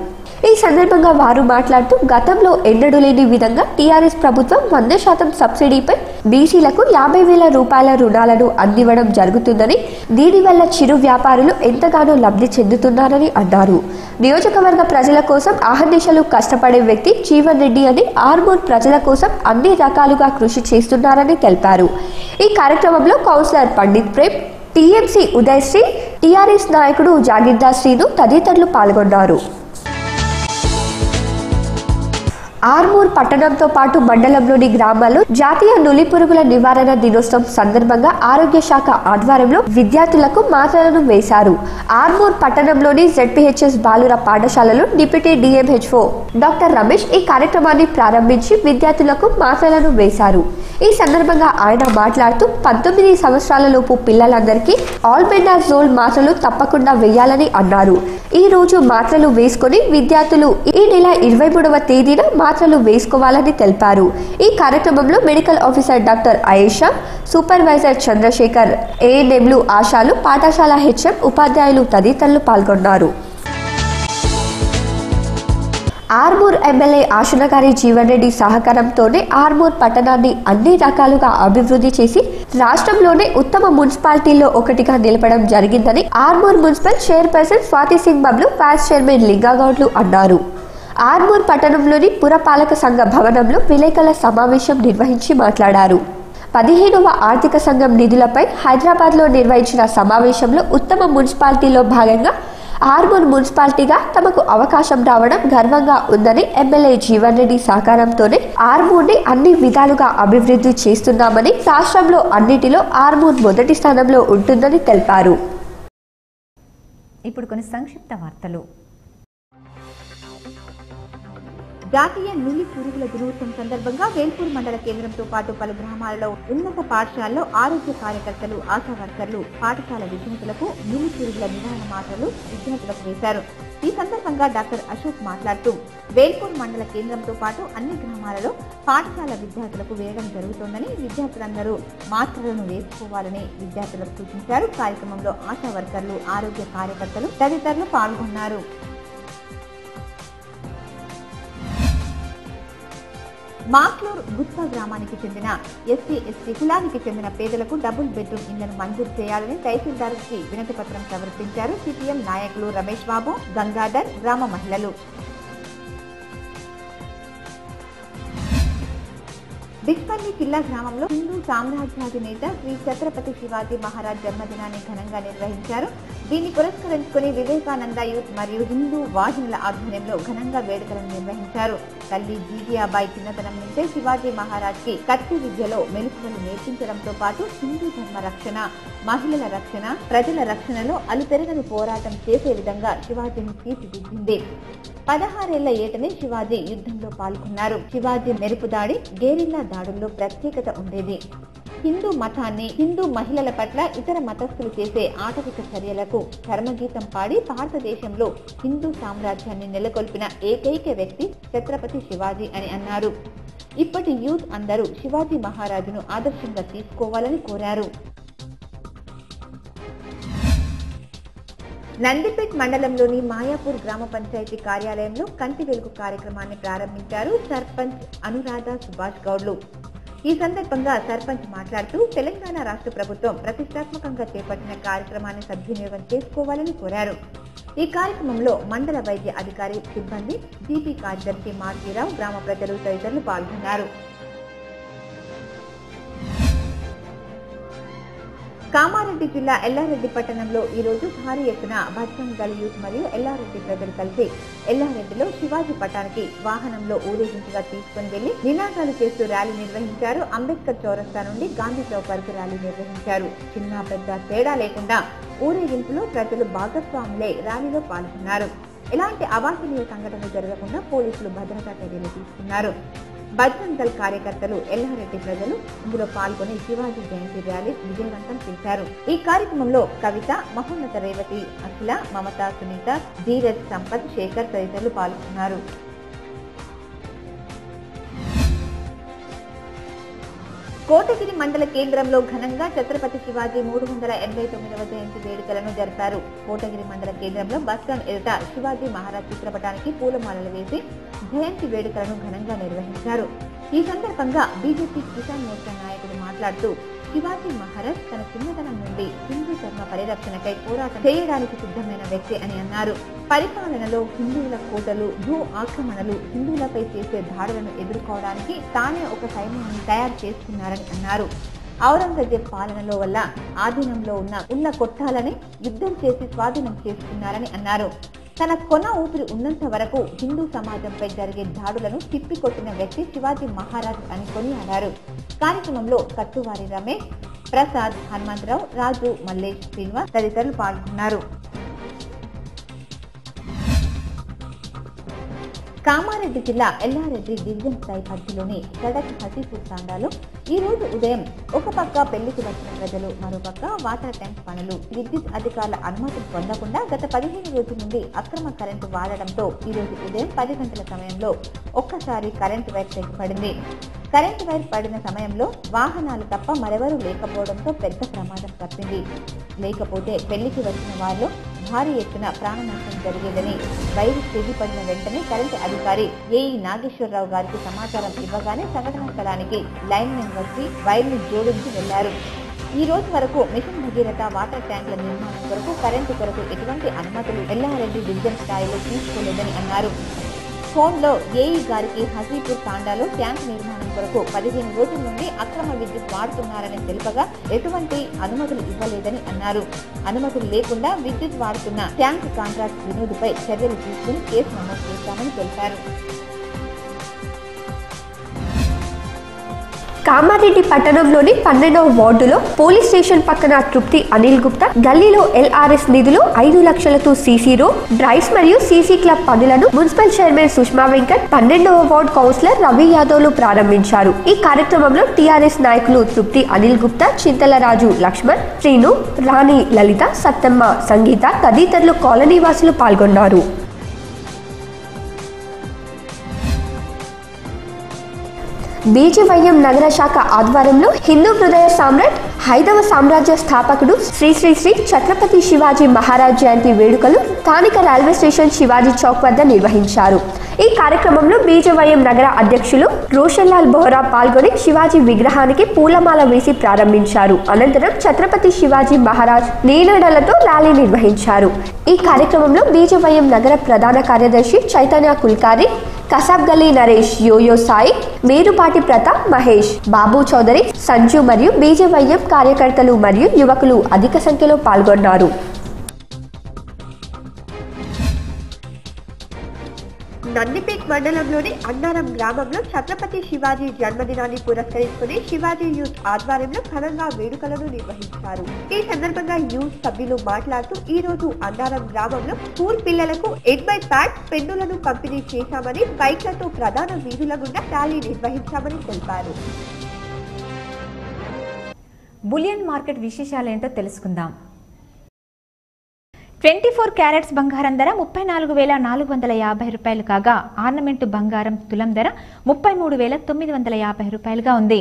ఈ సందర్భంగా వారు మాట్లాడుతూ గతంలో ఎన్నడూ లేని విధంగా టీఆర్ఎస్ ప్రభుత్వం 100% సబ్సిడీపై బీసీలకు 50,000 రూపాయల రుణాలను అందివ్వడం జరుగుతుందని, దీనివల్ల చిరు వ్యాపారులు ఎంతగానో లబ్ధి చెందుతున్నారని అన్నారు. నియోజకవర్గ ప్రజల కోసం అహర్నిశలు కష్టపడే వ్యక్తి జీవన్ రెడ్డి అని, ఆర్మూర్ ప్రజల కోసం అన్ని రకాలుగా కృషి చేస్తున్నారని తెలిపారు. ఈ కార్యక్రమంలో councillor Pandit Prem, TMC Udayasri, TRS నాయకుడు జాగిర్దార్ శ్రీను తదితరులు పాల్గొన్నారు. ఆర్మూర్ పట్టణంతో పాటు మండలంలోని గ్రామాల్లో జాతీయ నులి పురుగుల నివారణ దినోత్సవం సందర్భంగా ఆరోగ్య శాఖ ఆధ్వర్యంలో విద్యార్థులకు మాత్రలను వేశారు. ఆర్మూర్ పట్టణంలోని ZPHS బాలుర పాఠశాలలో డిప్యూటీ DMHO డాక్టర్ రమేష్ ఈ కార్యక్రమాన్ని ప్రారంభించి విద్యార్థులకు మాత్రలను వేశారు. ఈ సందర్భంగా ఆయన మాట్లాడుతూ 19 సంవత్సరాల లోపు పిల్లలందరికీ ఆల్బెండాజోల్ మాత్రలు తప్పకుండా వేయాలని అన్నారు. ఈ రోజు మాత్రలు వేసుకుని విద్యార్థులు ఈ నెల 23వ తేదీన మాత్రలు వేసుకోవాలని తెలిపారు. ఈ కార్యక్రమంలో medical officer doctor Ayesha, supervisor Chandrashekar, ANMలు, ఆశాలు, పాఠశాల HM, ఉపాధ్యాయులు తదితరులు పాల్గొన్నారు. ఆర్మూర్ ఎమ్మెల్యే ఆశనగారి జీవన్ రెడ్డి సహకారంతోనే ఆర్మూర్ పట్టణాన్ని అన్ని రకాలుగా అభివృద్ధి చేసి రాష్ట్రంలోనే ఉత్తమ మున్సిపాలిటీల్లో ఒకటిగా నిలపడం జరిగిందని Armoor municipal chairperson Swathi Singh Bablu, vice chairman లింగాగౌడ్లు అన్నారు. ఆర్మూర్ పట్టణంలోని పురపాలక సంఘ భవనంలో విలేకరుల సమావేశం నిర్వహించి మాట్లాడారు. 15వ ఆర్థిక సంఘం నిధులపై హైదరాబాద్లో నిర్వహించిన సమావేశంలో ఉత్తమ మున్సిపాలిటీలో భాగంగా ఆర్మూర్ మున్సిపాలిటీగా తమకు అవకాశం రావడం గర్వంగా ఉందని, ఎమ్మెల్యే జీవన్ రెడ్డి సహకారంతోనే ఆర్మూర్ని అన్ని విధాలుగా అభివృద్ధి చేస్తున్నామని, రాష్ట్రంలో అన్నిటిలో ఆర్మూర్ మొదటి స్థానంలో ఉంటుందని తెలిపారు. ఇప్పుడు కొన్ని సంక్షిప్త వార్తలు. జాతీయ నులి పురుగుల దినోత్సవం సందర్భంగా వేల్పూర్ మండల కేంద్రంతో పాటు పలు గ్రామాలలో ఉన్నత పాఠశాలలో ఆరోగ్య కార్యకర్తలు, ఆశా వర్కర్లు పాఠశాల విద్యార్థులకు నులి పురుగుల నివారణ మాత్రలు విద్యార్థులకు వేశారు. ఈ సందర్భంగా డాక్టర్ అశోక్ మాట్లాడుతూ వేల్పూర్ మండల కేంద్రంతో పాటు అన్ని గ్రామాలలో పాఠశాల విద్యార్థులకు వేయడం జరుగుతోందని, విద్యార్థులందరూ మాత్రలను వేసుకోవాలని విద్యార్థులకు సూచించారు. కార్యక్రమంలో ఆశా వర్కర్లు, ఆరోగ్య కార్యకర్తలు తదితరులు పాల్గొన్నారు. మాక్లూర్ గుత్తా గ్రామానికి చెందిన SC/ST కులానికి చెందిన పేదలకు డబుల్ బెడ్రూమ్ ఇళ్లను మంజూరు చేయాలని తహసీల్దార్కి వినతి పత్రం సమర్పించారు. CPM నాయకులు రమేష్ బాబు, గంగాధర్, గ్రామ మహిళలు. డిచ్పల్లి కిల్లా గ్రామంలో హిందూ సామ్రాజ్యాధినేత శ్రీ ఛత్రపతి శివాజీ మహారాజ్ జన్మదినాన్ని ఘనంగా నిర్వహించారు. దీన్ని పురస్కరించుకుని వివేకానంద యూత్ మరియు హిందూ వాహినుల ఆధ్వర్యంలో ఘనంగా వేడుకలను నిర్వహించారు. తల్లి జీజియాబాయి చిన్నతనం నుంచే శివాజీ మహారాజ్ కి కత్తి విద్యలో మెలకువలు నేర్పించడంతో పాటు హిందూ ధర్మ రక్షణ, మహిళల రక్షణ, ప్రజల రక్షణలో అలుపెరగని పోరాటం చేసే విధంగా శివాజీని తీర్చిదిద్దింది. 16 ఏళ్ల ఏటనే శివాజీ యుద్ధంలో పాల్గొన్నారు. శివాజీ మెరుపు దాడి, గేరిల్లా దాడుల్లో ప్రత్యేకత ఉండేది. హిందూ మతాన్ని, హిందూ మహిళల పట్ల ఇతర మతస్థులు చేసే ఆటవిక చర్యలకు చర్మగీతం పాడి భారతదేశంలో హిందూ సామ్రాజ్యాన్ని నెలకొల్పిన ఏకైక వ్యక్తి ఛత్రపతి శివాజీ అని అన్నారు. ఇప్పటి యూత్ అందరూ శివాజీ మహారాజును ఆదర్శంగా తీసుకోవాలని కోరారు. నందిపేట్ మండలంలోని మాయాపూర్ గ్రామ పంచాయతీ కార్యాలయంలో కంటి వెలుగు కార్యక్రమాన్ని ప్రారంభించారు సర్పంచ్ అనురాధ సుభాష్ గౌడ్లు. ఈ సందర్భంగా సర్పంచ్ మాట్లాడుతూ తెలంగాణ రాష్ట్ర ప్రభుత్వం ప్రతిష్టాత్మకంగా చేపట్టిన కార్యక్రమాన్ని సద్వినియోగం చేసుకోవాలని కోరారు. ఈ కార్యక్రమంలో మండల వైద్య అధికారి, సిబ్బంది, జీపీ కార్యదర్శి మార్జీరావు, గ్రామ ప్రజలు తదితరులు పాల్గొన్నారు. కామారెడ్డి జిల్లా ఎల్లారెడ్డి పట్టణంలో ఈ రోజు భారీ ఎత్తున బజరంగ్ దళ్ యూత్ మరియు ఎల్లారెడ్డి ప్రజలు కలిసి ఎల్లారెడ్డిలో శివాజీ పట్టానికి వాహనంలో ఊరేగింపుగా తీసుకుని వెళ్లి నినాదాలు చేస్తూ ర్యాలీ నిర్వహించారు. అంబేద్కర్ చౌరస్తా నుండి గాంధీ చౌక్ వరకు ర్యాలీ నిర్వహించారు. చిన్న పెద్ద తేడా లేకుండా ఊరేగింపులో ప్రజలు భాగస్వాములై ర్యాలీలో పాల్గొన్నారు. ఎలాంటి అవాంఛనీయ సంఘటనలు జరగకుండా పోలీసులు భద్రతా చర్యలు తీసుకున్నారు. బజరంగ్ దళ్ కార్యకర్తలు, ఎల్లారెడ్డి ప్రజలు ఇందులో పాల్గొని శివాజీ జయంతి ర్యాలీ విజయవంతం చేశారు. ఈ కార్యక్రమంలో కవిత, మహోన్నత రేవతి, అఖిల, మమత, సునీత, ధీరజ్, సంపత్, శేఖర్ తదితరులు పాల్గొన్నారు. కోటగిరి మండల కేంద్రంలో ఘనంగా ఛత్రపతి శివాజీ 389వ జయంతి వేడుకలను జరిపారు. కోటగిరి మండల కేంద్రంలో బస్టాండ్ ఎదుట శివాజీ మహారాజ్ చిత్రపటానికి పూలమాలలు వేసి జయంతి వేడుకలను ఘనంగా నిర్వహించారు. ఈ సందర్భంగా బీజేపీ కిసాన్ మోర్చా నాయకుడు మాట్లాడుతూ శివాజీ మహారాజ్ తన చిన్నతనం నుండి హిందూ ధర్మ పరిరక్షణకై పోరాటం చేయడానికి సిద్ధమైన వ్యక్తి అని అన్నారు. పరిపాలనలో హిందువుల కోటలు, భూ ఆక్రమణలు, హిందువులపై చేసే దాడులను ఎదుర్కోవడానికి తానే ఒక సైన్యాన్ని తయారు చేసుకున్నారని అన్నారు. ఔరంగజేబ్ పాలనలో వల్ల ఆధీనంలో ఉన్న కొట్టాలని యుద్ధం చేసి స్వాధీనం చేసుకున్నారని అన్నారు. తన కొన ఊపిరి ఉన్నంత వరకు హిందూ సమాజంపై జరిగే దాడులను తిప్పికొట్టిన వ్యక్తి శివాజీ మహారాజ్ అని కొనియాడారు. కార్యక్రమంలో కట్టువారి రమేష్, ప్రసాద్, హనుమంతరావు, రాజు, మల్లేష్, శ్రీనివాస్ తదితరులు పాల్గొన్నారు. కామారెడ్డి జిల్లా ఎల్లారెడ్డి డివిజన్ స్థాయి పరిధిలోని సడక్ హసీపూర్ తాండాలో ఈ రోజు ఉదయం ఒక పక్క పెళ్లికి వచ్చిన ప్రజలు, మరోపక్క వాటర్ ట్యాంక్ పనులు విద్యుత్ అధికారుల అనుమతులు పొందకుండా గత 15 రోజుల నుండి అక్రమ కరెంటు వాడడంతో ఈ రోజు ఉదయం 10 గంటల సమయంలో ఒక్కసారి కరెంటు వైర్ తెగిపడింది. కరెంటు వైర్ పడిన సమయంలో వాహనాలు తప్ప మరెవరూ లేకపోవడంతో పెద్ద ప్రమాదం తప్పింది. లేకపోతే పెళ్లికి వచ్చిన వారిలో భారీ ఎత్తున ప్రాణ నష్టం జరిగేదని వైరు తెగిపడిన వెంటనే కరెంటు అధికారి ఏఈ నాగేశ్వరరావు గారికి సమాచారం ఇవ్వగానే సంఘటనా స్థలానికి లైన్ మెన్ వచ్చి వైర్ను జోడించి వెళ్లారు. ఈ రోజు వరకు మిషన్ భగీరథ వాటర్ ట్యాంకుల నిర్మాణం కొరకు కరెంటు కొరకు ఎటువంటి అనుమతులు ఎల్లారెడ్డి డివిజన్ స్థాయిలో తీసుకోలేదని అన్నారు. ఫోన్లో ఏఈ గారికి హసీపూర్ తాండాలో ట్యాంక్ నిర్మాణం కొరకు 15 రోజుల నుండి అక్రమ విద్యుత్ వాడుతున్నారని తెలుపగా ఎటువంటి అనుమతులు ఇవ్వలేదని అన్నారు. అనుమతులు లేకుండా విద్యుత్ వాడుతున్న ట్యాంక్ కాంట్రాక్ట్ వినోద్పై చర్యలు తీసుకుని కేసు నమోదు చేస్తామని తెలిపారు. కామారెడ్డి పట్టణంలోని 12వ వార్డులో పోలీస్ స్టేషన్ పక్కన తృప్తి అనిల్ గుప్తా గల్లీలో ఎల్ఆర్ఎస్ నిధులు 5 లక్షలతో సీసీ రోడ్, డ్రైవ్స్ మరియు సీసీ క్లబ్ పనులను మున్సిపల్ చైర్మన్ సుష్మా వెంకట్, 12వ వార్డు కౌన్సిలర్ రవి యాదవ్లు ప్రారంభించారు. ఈ కార్యక్రమంలో టీఆర్ఎస్ నాయకులు తృప్తి అనిల్ గుప్తా, చింతల రాజు లక్ష్మణ్, శ్రీను, రాణి లలిత, సత్తమ్మ, సంగీత తదితరులు కాలనీ వాసులు పాల్గొన్నారు. బీజేవైఎం నగర శాఖ ఆధ్వర్యంలో హిందూ హృదయ సామ్రాట్, 5వ సామ్రాజ్య స్థాపకుడు శ్రీ శ్రీ శ్రీ ఛత్రపతి శివాజీ మహారాజ్ జయంతి వేడుకలు స్థానిక రైల్వే స్టేషన్ శివాజీ చౌక్ వద్ద నిర్వహించారు. ఈ కార్యక్రమంలో బీజేవైఎం నగర అధ్యక్షులు రోషన్ లాల్ బోహ్రా పాల్గొని శివాజీ విగ్రహానికి పూలమాల వేసి ప్రారంభించారు. అనంతరం ఛత్రపతి శివాజీ మహారాజ్ నీడలతో ర్యాలీ నిర్వహించారు. ఈ కార్యక్రమంలో బీజేవైఎం నగర ప్రధాన కార్యదర్శి చైతన్య కుల్కారి, కసాబ్ గల్లీ నరేష్, యోయో సాయి, మేరుపాటి ప్రతాప్, మహేష్, బాబు చౌదరి, సంజు మరియు బీజేవైఎం కార్యకర్తలు మరియు యువకులు అధిక సంఖ్యలో పాల్గొన్నారు. నందిపేట్ మండలంలోని అన్నారం గ్రామంలో ఛత్రపతి శివాజీ జన్మదినాన్ని పురస్కరించుకుని శివాజీ యూత్ ఆధ్వర్యంలో ఘనంగా వేడుకలను నిర్వహించారు. ఈ సందర్భంగా యూత్ సభ్యులు మాట్లాడుతూ ఈ రోజు అన్నారం గ్రామంలో స్కూల్ పిల్లలకు 8x ప్యాడ్ పెన్నులను పంపిణీ చేశామని, బైక్లతో ప్రధాన వీధుల గుండా ర్యాలీ నిర్వహించామని తెలిపారు. బులియన్ మార్కెట్ విశేషాలేంటో తెలుసుకుందాం. 24 క్యారెట్స్ బంగారం ధర 34,450 రూపాయలు కాగా ఆర్నమెంటు బంగారం తులం ధర 33,950 రూపాయలుగా ఉంది.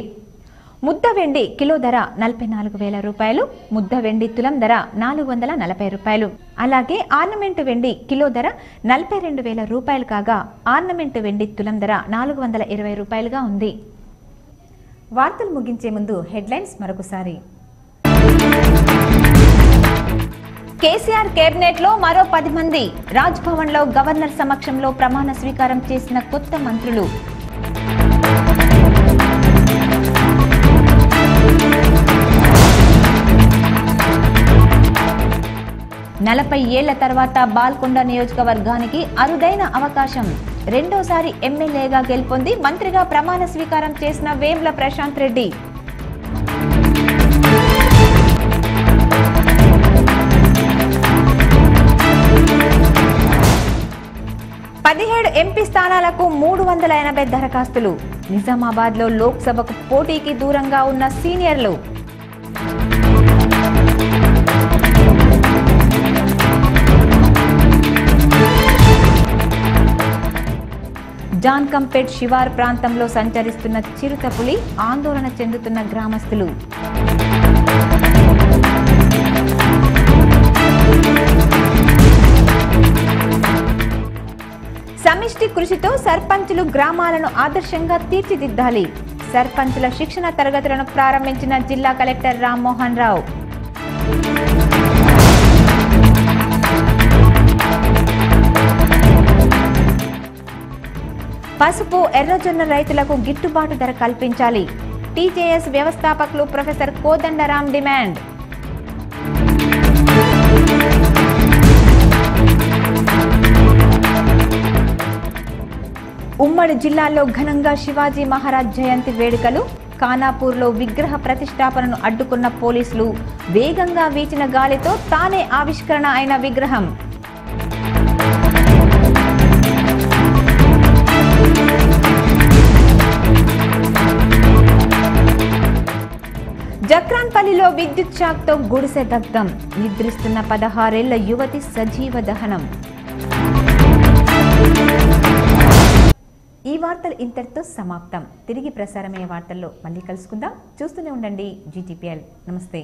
ముద్ద వెండి కిలో ధర 44,000 రూపాయలు, ముద్ద వెండి తులం ధర 440 రూపాయలు. అలాగే ఆర్నమెంటు వెండి కిలో ధర 42,000 రూపాయలు కాగా ఆర్నమెంటు వెండి తులం ధర 420 రూపాయలుగా ఉంది. వార్తలు ముగించే ముందు హెడ్లైన్స్ మరొకసారి. కేసీఆర్ కేబినెట్ లో మరో 10 మంది. రాజ్ భవన్ లో గవర్నర్ సమక్షంలో ప్రమాణ స్వీకారం చేసిన కొత్త మంత్రులు. నలభై ఏళ్ల తర్వాత బాల్కొండ నియోజకవర్గానికి అరుదైన అవకాశం. రెండోసారి ఎమ్మెల్యేగా గెలుపొంది మంత్రిగా ప్రమాణ స్వీకారం చేసిన వేముల ప్రశాంత్ రెడ్డి. 17 ఎంపీ స్థానాలకు 380 దరఖాస్తులు. నిజామాబాద్ లో లోక్సభకు పోటీకి దూరంగా ఉన్న సీనియర్లు. జాన్కంపేట్ శివార్ ప్రాంతంలో సంచరిస్తున్న చిరుతపులి, ఆందోళన చెందుతున్న గ్రామస్తులు. సమిష్టి కృషితో సర్పంచులు గ్రామాలను ఆదర్శంగా తీర్చిదిద్దాలి. సర్పంచుల శిక్షణ తరగతులను ప్రారంభించిన జిల్లా కలెక్టర్ రామ్మోహన్ రావు. పసుపు, ఎర్రజొన్న రైతులకు గిట్టుబాటు ధర కల్పించాలి. టీజేఎస్ వ్యవస్థాపకులు ప్రొఫెసర్ కోదండరాం డిమాండ్. ఉమ్మడి జిల్లాలో ఘనంగా శివాజీ మహారాజ్ జయంతి వేడుకలు. ఖానాపూర్లో విగ్రహ ప్రతిష్టాపనను అడ్డుకున్న పోలీసులు. వేగంగా వీచిన గాలితో తానే ఆవిష్కరణ అయిన విగ్రహం. జక్రాన్పల్లిలో విద్యుత్ షాక్తో గుడిసె దగ్ధం. నిద్రిస్తున్న 16 ఏళ్ల యువతి సజీవ దహనం. ఈ వార్తలు ఇంతటితో సమాప్తం. తిరిగి ప్రసారమయ్యే వార్తల్లో మళ్ళీ కలుసుకుందాం. చూస్తూనే ఉండండి GTPL. నమస్తే.